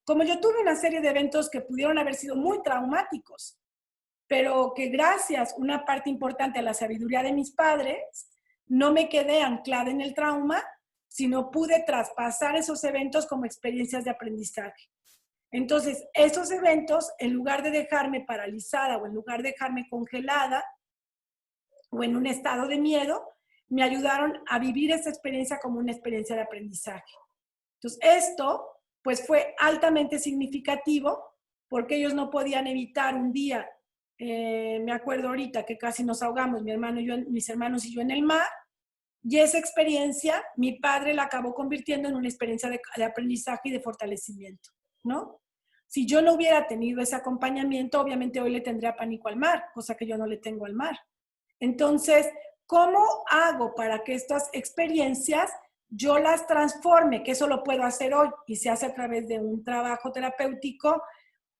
Speaker 1: como yo tuve una serie de eventos que pudieron haber sido muy traumáticos, pero que gracias una parte importante a la sabiduría de mis padres, no me quedé anclada en el trauma, sino pude traspasar esos eventos como experiencias de aprendizaje. Entonces, esos eventos, en lugar de dejarme paralizada o en lugar de dejarme congelada o en un estado de miedo, me ayudaron a vivir esa experiencia como una experiencia de aprendizaje. Entonces, esto pues fue altamente significativo porque ellos no podían evitar un día, me acuerdo ahorita que casi nos ahogamos, mis hermanos y yo en el mar, y esa experiencia, mi padre la acabó convirtiendo en una experiencia de aprendizaje y de fortalecimiento, ¿no? Si yo no hubiera tenido ese acompañamiento, obviamente hoy le tendría pánico al mar, cosa que yo no le tengo al mar. Entonces, ¿cómo hago para que estas experiencias yo las transforme? Que eso lo puedo hacer hoy y se hace a través de un trabajo terapéutico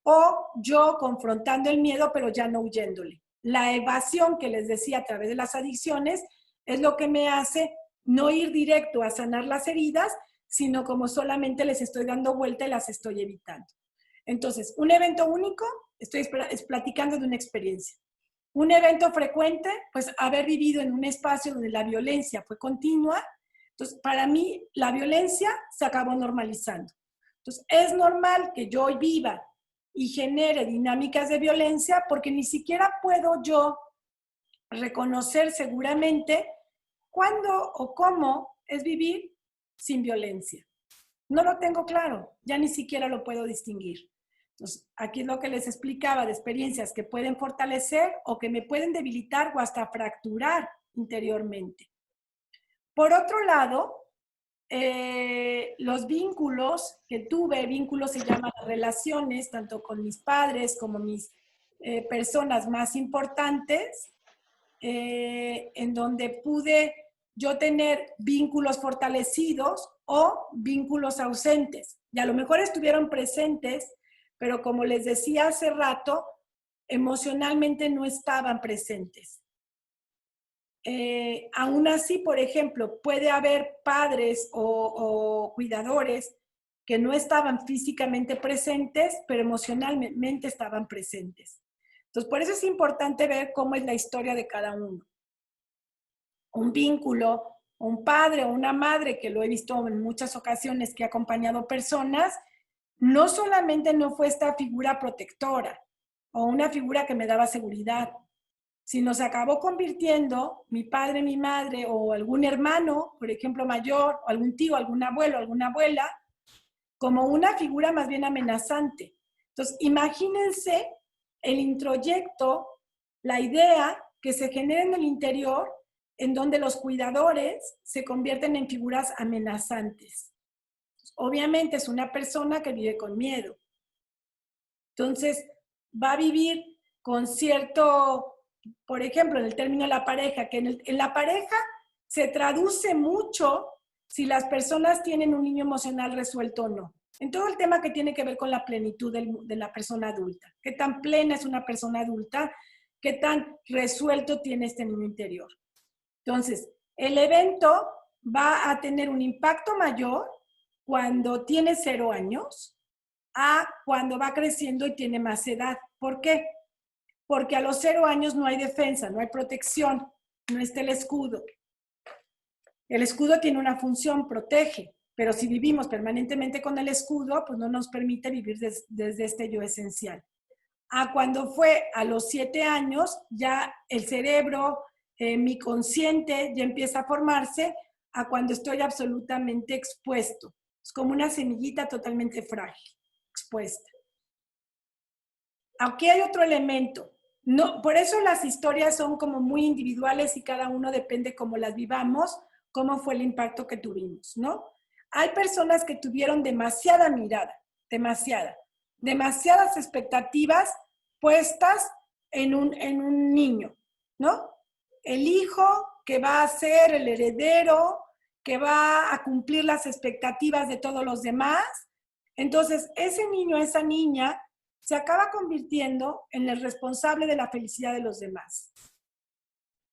Speaker 1: o yo confrontando el miedo, pero ya no huyéndole. La evasión que les decía a través de las adicciones es lo que me hace no ir directo a sanar las heridas, sino como solamente les estoy dando vuelta y las estoy evitando. Entonces, un evento único, estoy platicando de una experiencia. Un evento frecuente, pues haber vivido en un espacio donde la violencia fue continua. Entonces, para mí, la violencia se acabó normalizando. Entonces, es normal que yo viva y genere dinámicas de violencia porque ni siquiera puedo yo reconocer seguramente cuándo o cómo es vivir sin violencia. No lo tengo claro, ya ni siquiera lo puedo distinguir. Entonces, aquí es lo que les explicaba de experiencias que pueden fortalecer o que me pueden debilitar o hasta fracturar interiormente. Por otro lado, los vínculos que tuve, vínculos se llaman relaciones, tanto con mis padres como mis personas más importantes, en donde pude yo tener vínculos fortalecidos o vínculos ausentes. Y a lo mejor estuvieron presentes, pero como les decía hace rato, emocionalmente no estaban presentes. Aún así, por ejemplo, puede haber padres o cuidadores que no estaban físicamente presentes, pero emocionalmente estaban presentes. Entonces, por eso es importante ver cómo es la historia de cada uno. Un vínculo, un padre o una madre, que lo he visto en muchas ocasiones que ha acompañado personas, no solamente no fue esta figura protectora o una figura que me daba seguridad, sino se acabó convirtiendo mi padre, mi madre o algún hermano, por ejemplo, mayor, o algún tío, algún abuelo, alguna abuela, como una figura más bien amenazante. Entonces, imagínense el introyecto, la idea que se genera en el interior, en donde los cuidadores se convierten en figuras amenazantes. Obviamente es una persona que vive con miedo. Entonces, va a vivir con cierto, por ejemplo, en el término de la pareja, que en la pareja se traduce mucho si las personas tienen un niño emocional resuelto o no. En todo el tema que tiene que ver con la plenitud de la persona adulta. ¿Qué tan plena es una persona adulta? ¿Qué tan resuelto tiene este niño interior? Entonces, el evento va a tener un impacto mayor cuando tiene 0 años a cuando va creciendo y tiene más edad. ¿Por qué? Porque a los 0 años no hay defensa, no hay protección, no está el escudo. El escudo tiene una función, protege, pero si vivimos permanentemente con el escudo, pues no nos permite vivir desde este yo esencial. A cuando fue a los 7 años, ya el cerebro, mi consciente ya empieza a formarse, a cuando estoy absolutamente expuesto. Es como una semillita totalmente frágil, expuesta. Aquí hay otro elemento. No, por eso las historias son como muy individuales y cada uno depende cómo las vivamos, cómo fue el impacto que tuvimos, ¿no? Hay personas que tuvieron demasiada mirada, demasiadas expectativas puestas en un niño, ¿no? El hijo que va a ser el heredero, que va a cumplir las expectativas de todos los demás. Entonces, ese niño, esa niña, se acaba convirtiendo en el responsable de la felicidad de los demás.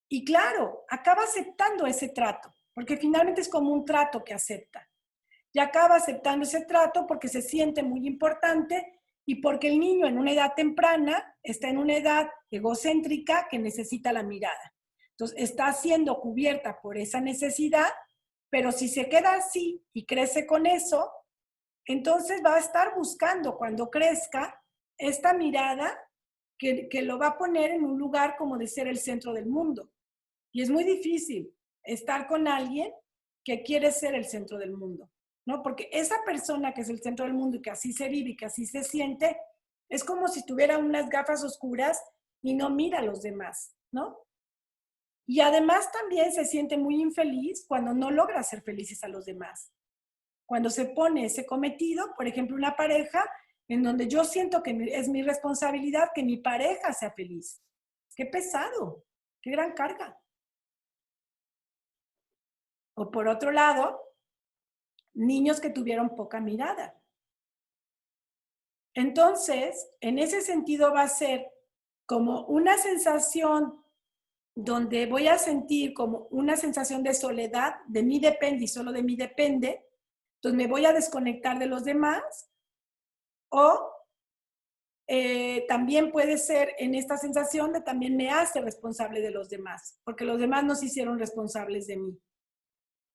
Speaker 1: Y claro, acaba aceptando ese trato, porque finalmente es como un trato que acepta. Y acaba aceptando ese trato porque se siente muy importante y porque el niño en una edad temprana está en una edad egocéntrica que necesita la mirada. Entonces, está siendo cubierta por esa necesidad, pero si se queda así y crece con eso, entonces va a estar buscando cuando crezca esta mirada que lo va a poner en un lugar como de ser el centro del mundo. Y es muy difícil estar con alguien que quiere ser el centro del mundo, ¿no? Porque esa persona que es el centro del mundo y que así se vive y que así se siente, es como si tuviera unas gafas oscuras y no mira a los demás, ¿no? Y además también se siente muy infeliz cuando no logra ser felices a los demás. Cuando se pone ese cometido, por ejemplo, una pareja en donde yo siento que es mi responsabilidad que mi pareja sea feliz. Qué pesado, qué gran carga. O por otro lado, niños que tuvieron poca mirada. Entonces, en ese sentido va a ser como una sensación donde voy a sentir como una sensación de soledad, de mí depende y solo de mí depende, entonces me voy a desconectar de los demás, o también puede ser en esta sensación de también me hace responsable de los demás, porque los demás no se hicieron responsables de mí.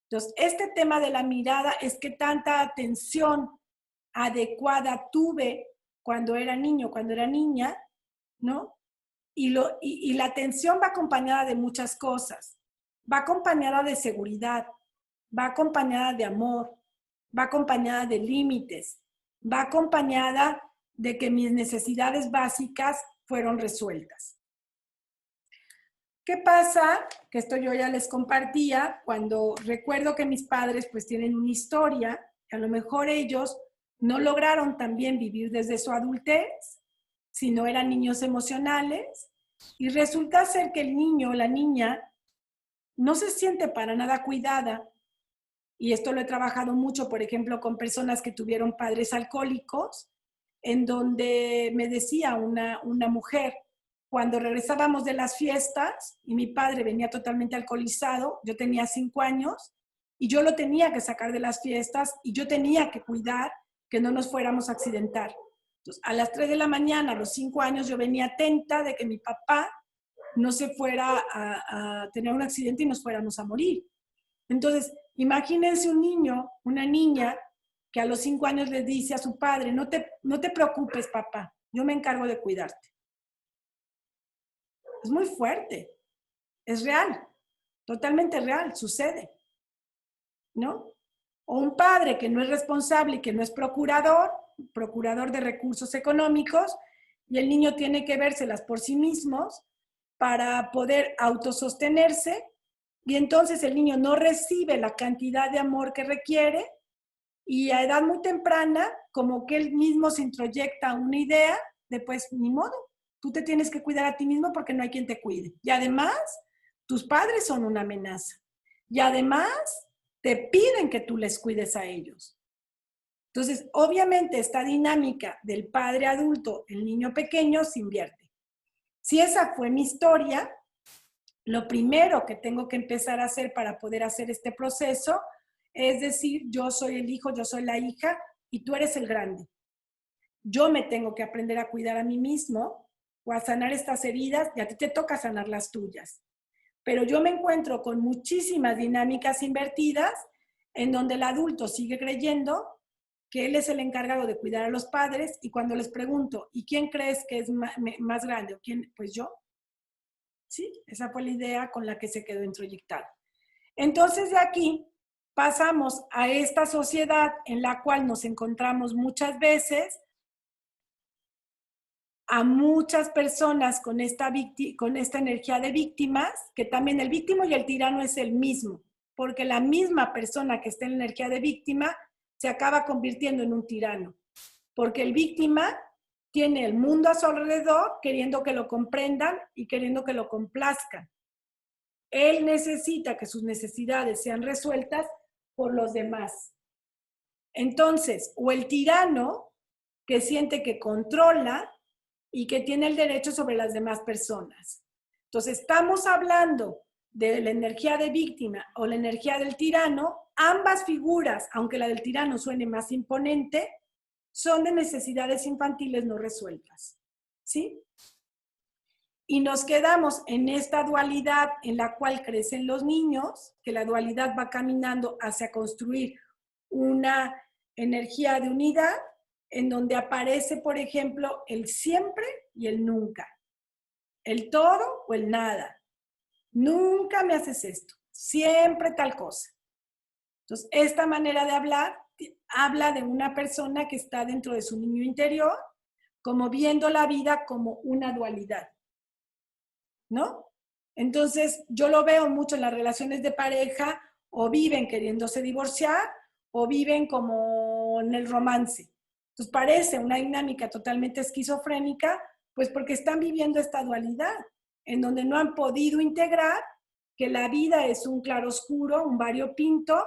Speaker 1: Entonces, este tema de la mirada es que tanta atención adecuada tuve cuando era niño, cuando era niña, ¿no? Y la atención va acompañada de muchas cosas. Va acompañada de seguridad, va acompañada de amor, va acompañada de límites, va acompañada de que mis necesidades básicas fueron resueltas. ¿Qué pasa? Que esto yo ya les compartía cuando recuerdo que mis padres pues tienen una historia, a lo mejor ellos no lograron también vivir desde su adultez, sino eran niños emocionales, y resulta ser que el niño o la niña no se siente para nada cuidada, y esto lo he trabajado mucho, por ejemplo, con personas que tuvieron padres alcohólicos, en donde me decía una mujer, cuando regresábamos de las fiestas y mi padre venía totalmente alcoholizado, yo tenía 5 años, y yo lo tenía que sacar de las fiestas y yo tenía que cuidar que no nos fuéramos a accidentar. Entonces, a las 3 de la mañana, a los 5 años, yo venía atenta de que mi papá no se fuera a tener un accidente y nos fuéramos a morir. Entonces, imagínense un niño, una niña, que a los 5 años le dice a su padre, no te preocupes, papá, yo me encargo de cuidarte. Es muy fuerte, es real, totalmente real, sucede, ¿no? O un padre que no es responsable y que no es procurador de recursos económicos, y el niño tiene que vérselas por sí mismos para poder autosostenerse, y entonces el niño no recibe la cantidad de amor que requiere, y a edad muy temprana, como que él mismo se introyecta una idea de pues ni modo, tú te tienes que cuidar a ti mismo porque no hay quien te cuide. Y además, tus padres son una amenaza. Y además, te piden que tú les cuides a ellos. Entonces, obviamente, esta dinámica del padre adulto, el niño pequeño, se invierte. Si esa fue mi historia, lo primero que tengo que empezar a hacer para poder hacer este proceso es decir, yo soy el hijo, yo soy la hija y tú eres el grande. Yo me tengo que aprender a cuidar a mí mismo o a sanar estas heridas y a ti te toca sanar las tuyas. Pero yo me encuentro con muchísimas dinámicas invertidas en donde el adulto sigue creyendo que él es el encargado de cuidar a los padres, y cuando les pregunto, ¿y quién crees que es más grande? ¿O quién? Pues yo. Sí, esa fue la idea con la que se quedó introyectado. Entonces de aquí pasamos a esta sociedad en la cual nos encontramos muchas veces a muchas personas con esta energía de víctimas, que también el víctima y el tirano es el mismo, porque la misma persona que está en la energía de víctima se acaba convirtiendo en un tirano, porque el víctima tiene el mundo a su alrededor queriendo que lo comprendan y queriendo que lo complazcan. Él necesita que sus necesidades sean resueltas por los demás. Entonces, o el tirano que siente que controla y que tiene el derecho sobre las demás personas. Entonces, estamos hablando de la energía de víctima o la energía del tirano. Ambas figuras, aunque la del tirano suene más imponente, son de necesidades infantiles no resueltas. ¿Sí? Y nos quedamos en esta dualidad en la cual crecen los niños, que la dualidad va caminando hacia construir una energía de unidad, en donde aparece, por ejemplo, el siempre y el nunca, el todo o el nada. Nunca me haces esto, siempre tal cosa. Entonces, esta manera de hablar habla de una persona que está dentro de su niño interior, como viendo la vida como una dualidad, ¿no? Entonces, yo lo veo mucho en las relaciones de pareja, o viven queriéndose divorciar, o viven como en el romance. Entonces, parece una dinámica totalmente esquizofrénica, pues porque están viviendo esta dualidad, en donde no han podido integrar que la vida es un claroscuro, un variopinto,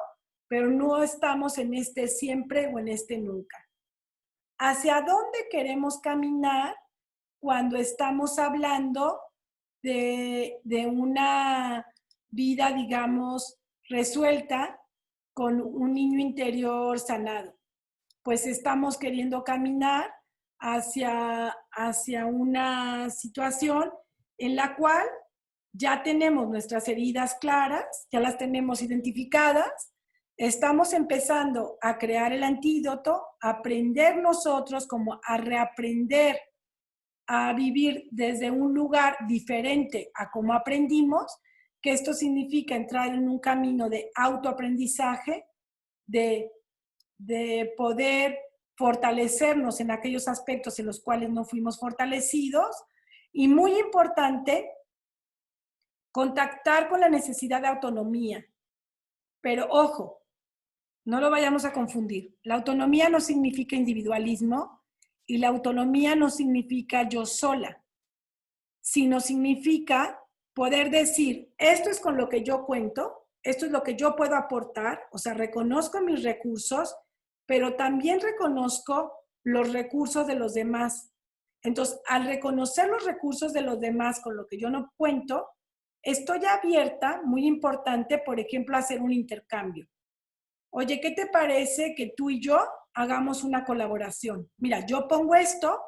Speaker 1: pero no estamos en este siempre o en este nunca. ¿Hacia dónde queremos caminar cuando estamos hablando de una vida, digamos, resuelta con un niño interior sanado. Pues estamos queriendo caminar hacia una situación en la cual ya tenemos nuestras heridas claras, ya las tenemos identificadas, estamos empezando a crear el antídoto, a aprender nosotros como a reaprender a vivir desde un lugar diferente a como aprendimos, que esto significa entrar en un camino de autoaprendizaje, de poder fortalecernos en aquellos aspectos en los cuales no fuimos fortalecidos y muy importante, contactar con la necesidad de autonomía. Pero ojo, no lo vayamos a confundir. La autonomía no significa individualismo y la autonomía no significa yo sola, sino significa poder decir, esto es con lo que yo cuento, esto es lo que yo puedo aportar, o sea, reconozco mis recursos, pero también reconozco los recursos de los demás. Entonces, al reconocer los recursos de los demás con lo que yo no cuento, estoy abierta, muy importante, por ejemplo, a hacer un intercambio. Oye, ¿qué te parece que tú y yo hagamos una colaboración? Mira, yo pongo esto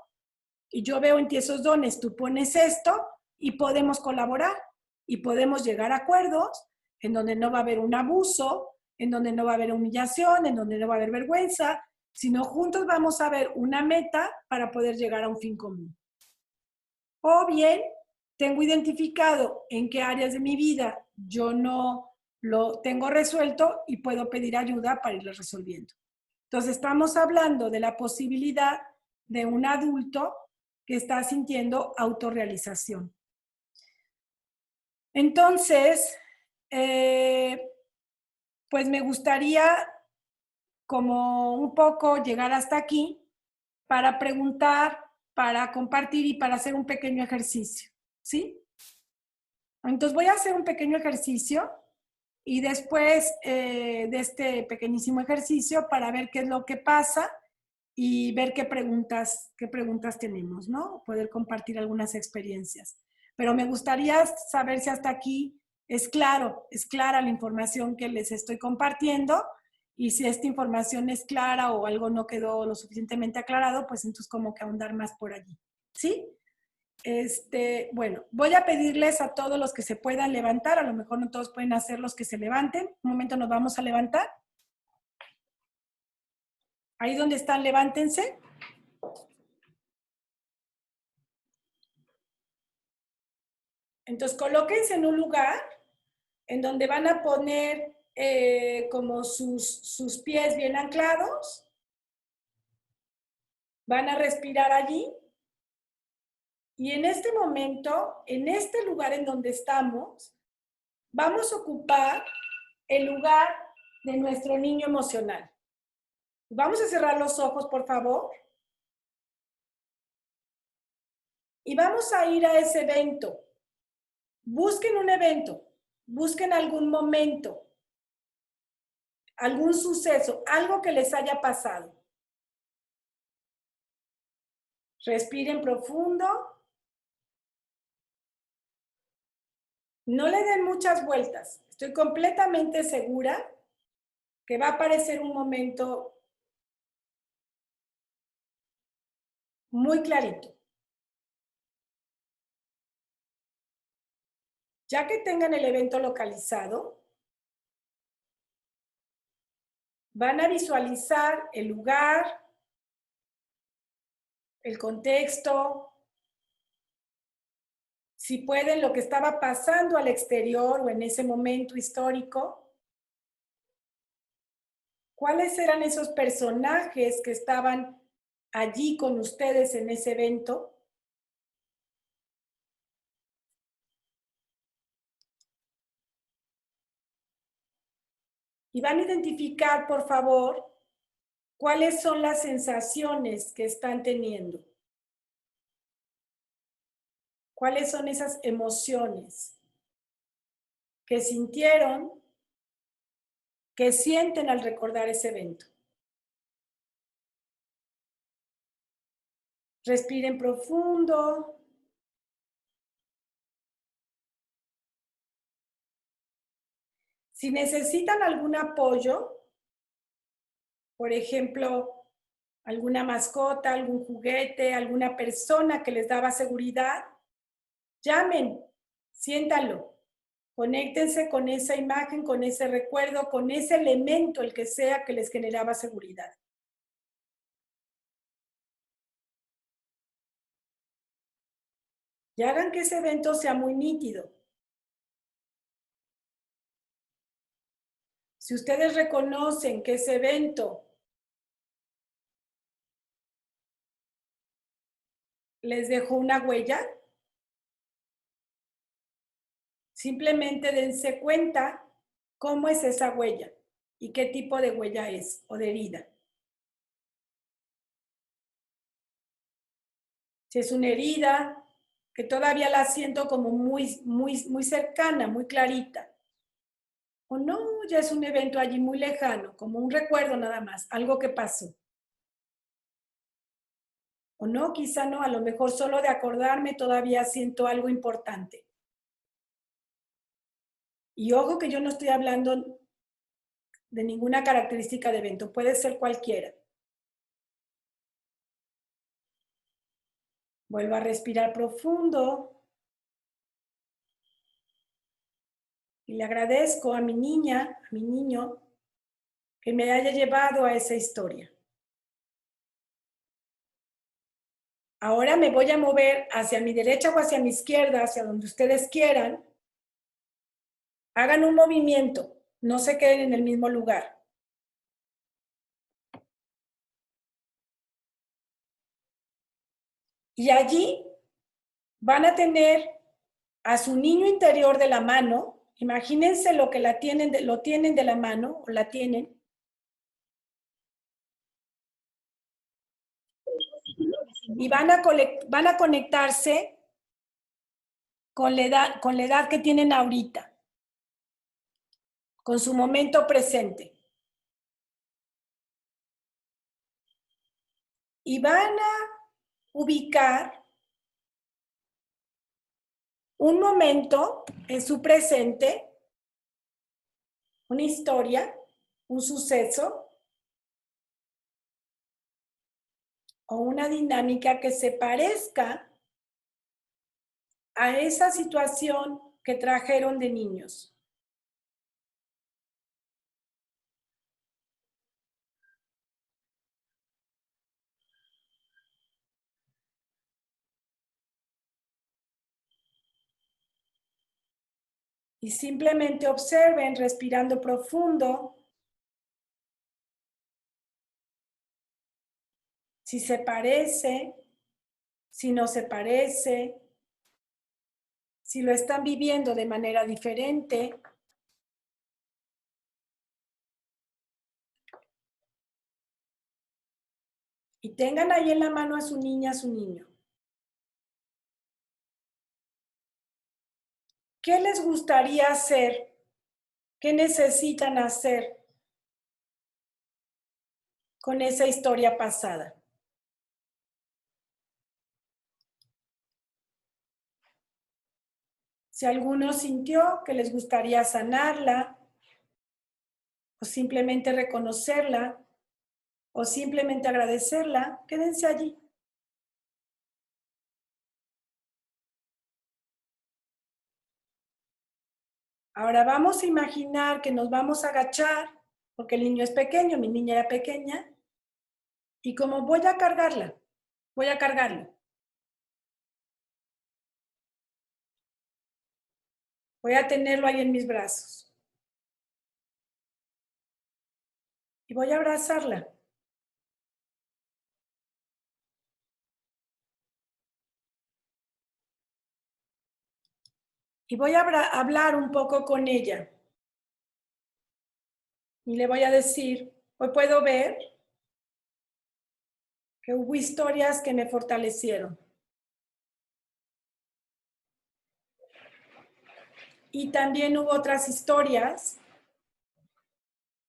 Speaker 1: y yo veo en ti esos dones, tú pones esto y podemos colaborar y podemos llegar a acuerdos en donde no va a haber un abuso, en donde no va a haber humillación, en donde no va a haber vergüenza, sino juntos vamos a ver una meta para poder llegar a un fin común. O bien, tengo identificado en qué áreas de mi vida yo no lo tengo resuelto y puedo pedir ayuda para irlo resolviendo. Entonces, estamos hablando de la posibilidad de un adulto que está sintiendo autorrealización. Entonces, pues me gustaría como un poco llegar hasta aquí para preguntar, para compartir y para hacer un pequeño ejercicio, ¿sí? Entonces voy a hacer un pequeño ejercicio y después de este pequeñísimo ejercicio para ver qué es lo que pasa y ver qué preguntas tenemos, ¿no? Poder compartir algunas experiencias. Pero me gustaría saber si hasta aquí es clara la información que les estoy compartiendo y si esta información es clara o algo no quedó lo suficientemente aclarado, pues entonces como que ahondar más por allí, ¿sí? Bueno, voy a pedirles a todos los que se puedan levantar, a lo mejor no todos pueden hacer los que se levanten. Un momento nos vamos a levantar. Ahí donde están, levántense. Entonces, colóquense en un lugar en donde van a poner como sus pies bien anclados. Van a respirar allí. Y en este momento, en este lugar en donde estamos, vamos a ocupar el lugar de nuestro niño emocional. Vamos a cerrar los ojos, por favor. Y vamos a ir a ese evento. Busquen un evento, busquen algún momento, algún suceso, algo que les haya pasado. Respiren profundo. No le den muchas vueltas. Estoy completamente segura que va a aparecer un momento muy clarito. Ya que tengan el evento localizado, van a visualizar el lugar, el contexto, si pueden, lo que estaba pasando al exterior o en ese momento histórico. ¿Cuáles eran esos personajes que estaban allí con ustedes en ese evento? Y van a identificar, por favor, cuáles son las sensaciones que están teniendo. ¿Cuáles son esas emociones que sintieron, que sienten al recordar ese evento? Respiren profundo. Si necesitan algún apoyo, por ejemplo, alguna mascota, algún juguete, alguna persona que les daba seguridad, llamen, siéntanlo, conéctense con esa imagen, con ese recuerdo, con ese elemento, el que sea que les generaba seguridad. Y hagan que ese evento sea muy nítido. Si ustedes reconocen que ese evento les dejó una huella, simplemente dense cuenta cómo es esa huella y qué tipo de huella es o de herida. Si es una herida que todavía la siento como muy cercana, muy clarita. O no, ya es un evento allí muy lejano, como un recuerdo nada más, algo que pasó. O no, quizá no, a lo mejor solo de acordarme todavía siento algo importante. Y ojo que yo no estoy hablando de ninguna característica de evento, puede ser cualquiera. Vuelvo a respirar profundo y le agradezco a mi niña, a mi niño, que me haya llevado a esa historia. Ahora me voy a mover hacia mi derecha o hacia mi izquierda, hacia donde ustedes quieran. Hagan un movimiento, no se queden en el mismo lugar. Y allí van a tener a su niño interior de la mano. Imagínense lo que lo tienen de la mano o la tienen. Y van a conectarse con la edad que tienen ahorita, con su momento presente. Y van a ubicar un momento en su presente, una historia, un suceso o una dinámica que se parezca a esa situación que trajeron de niños. Y simplemente observen respirando profundo si se parece, si no se parece, si lo están viviendo de manera diferente. Y tengan ahí en la mano a su niña, a su niño. ¿Qué les gustaría hacer? ¿Qué necesitan hacer con esa historia pasada? Si alguno sintió que les gustaría sanarla, o simplemente reconocerla, o simplemente agradecerla, quédense allí. Ahora vamos a imaginar que nos vamos a agachar, porque el niño es pequeño, mi niña era pequeña, y como voy a cargarla, voy a cargarlo. Voy a tenerlo ahí en mis brazos. Y voy a abrazarla. Y voy a hablar un poco con ella. Y le voy a decir, hoy puedo ver que hubo historias que me fortalecieron. Y también hubo otras historias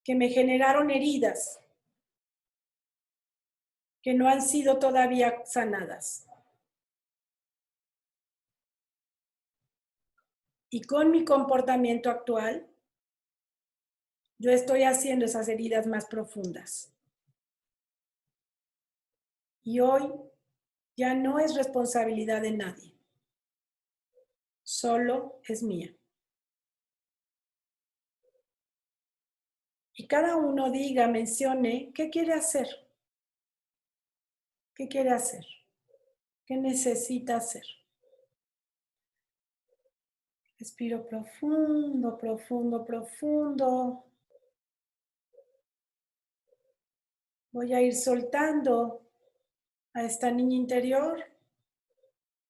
Speaker 1: que me generaron heridas que no han sido todavía sanadas. Y con mi comportamiento actual, Yo estoy haciendo esas heridas más profundas. Y hoy ya no es responsabilidad de nadie. Solo es mía. Y cada uno diga, mencione, ¿qué quiere hacer? ¿Qué quiere hacer? ¿Qué necesita hacer? Respiro profundo, profundo, profundo. Voy a ir soltando a esta niña interior.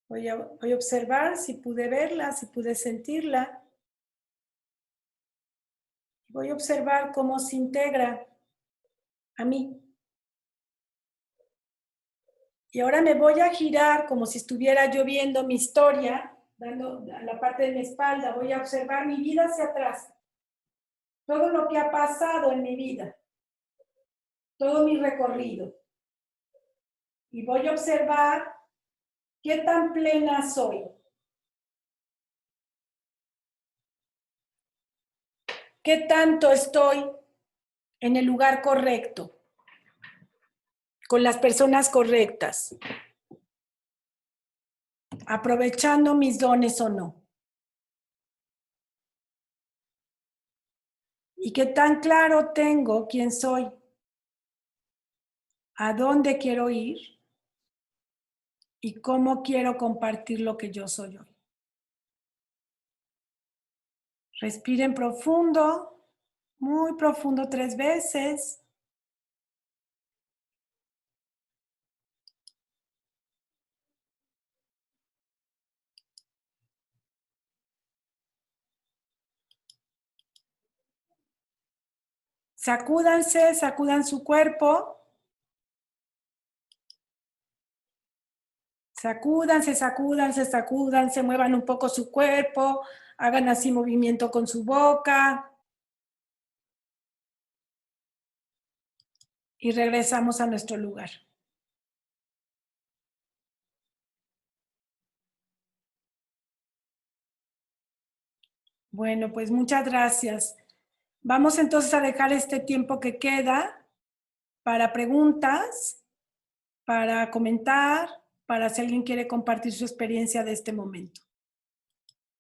Speaker 1: Voy a observar si pude verla, si pude sentirla. Voy a observar cómo se integra a mí. Y ahora me voy a girar como si estuviera yo viendo mi historia, dando a la parte de mi espalda. Voy a observar mi vida hacia atrás. Todo lo que ha pasado en mi vida. Todo mi recorrido. Y voy a observar qué tan plena soy. ¿Qué tanto estoy en el lugar correcto? Con las personas correctas. Aprovechando mis dones o no. Y qué tan claro tengo quién soy. A dónde quiero ir. Y cómo quiero compartir lo que yo soy hoy. Respiren profundo, muy profundo 3 veces. Sacúdanse, sacudan su cuerpo. Sacúdanse, sacúdanse, sacúdanse, muevan un poco su cuerpo, hagan así movimiento con su boca. Y regresamos a nuestro lugar. Bueno, pues muchas gracias. Vamos entonces a dejar este tiempo que queda para preguntas, para comentar, para si alguien quiere compartir su experiencia de este momento.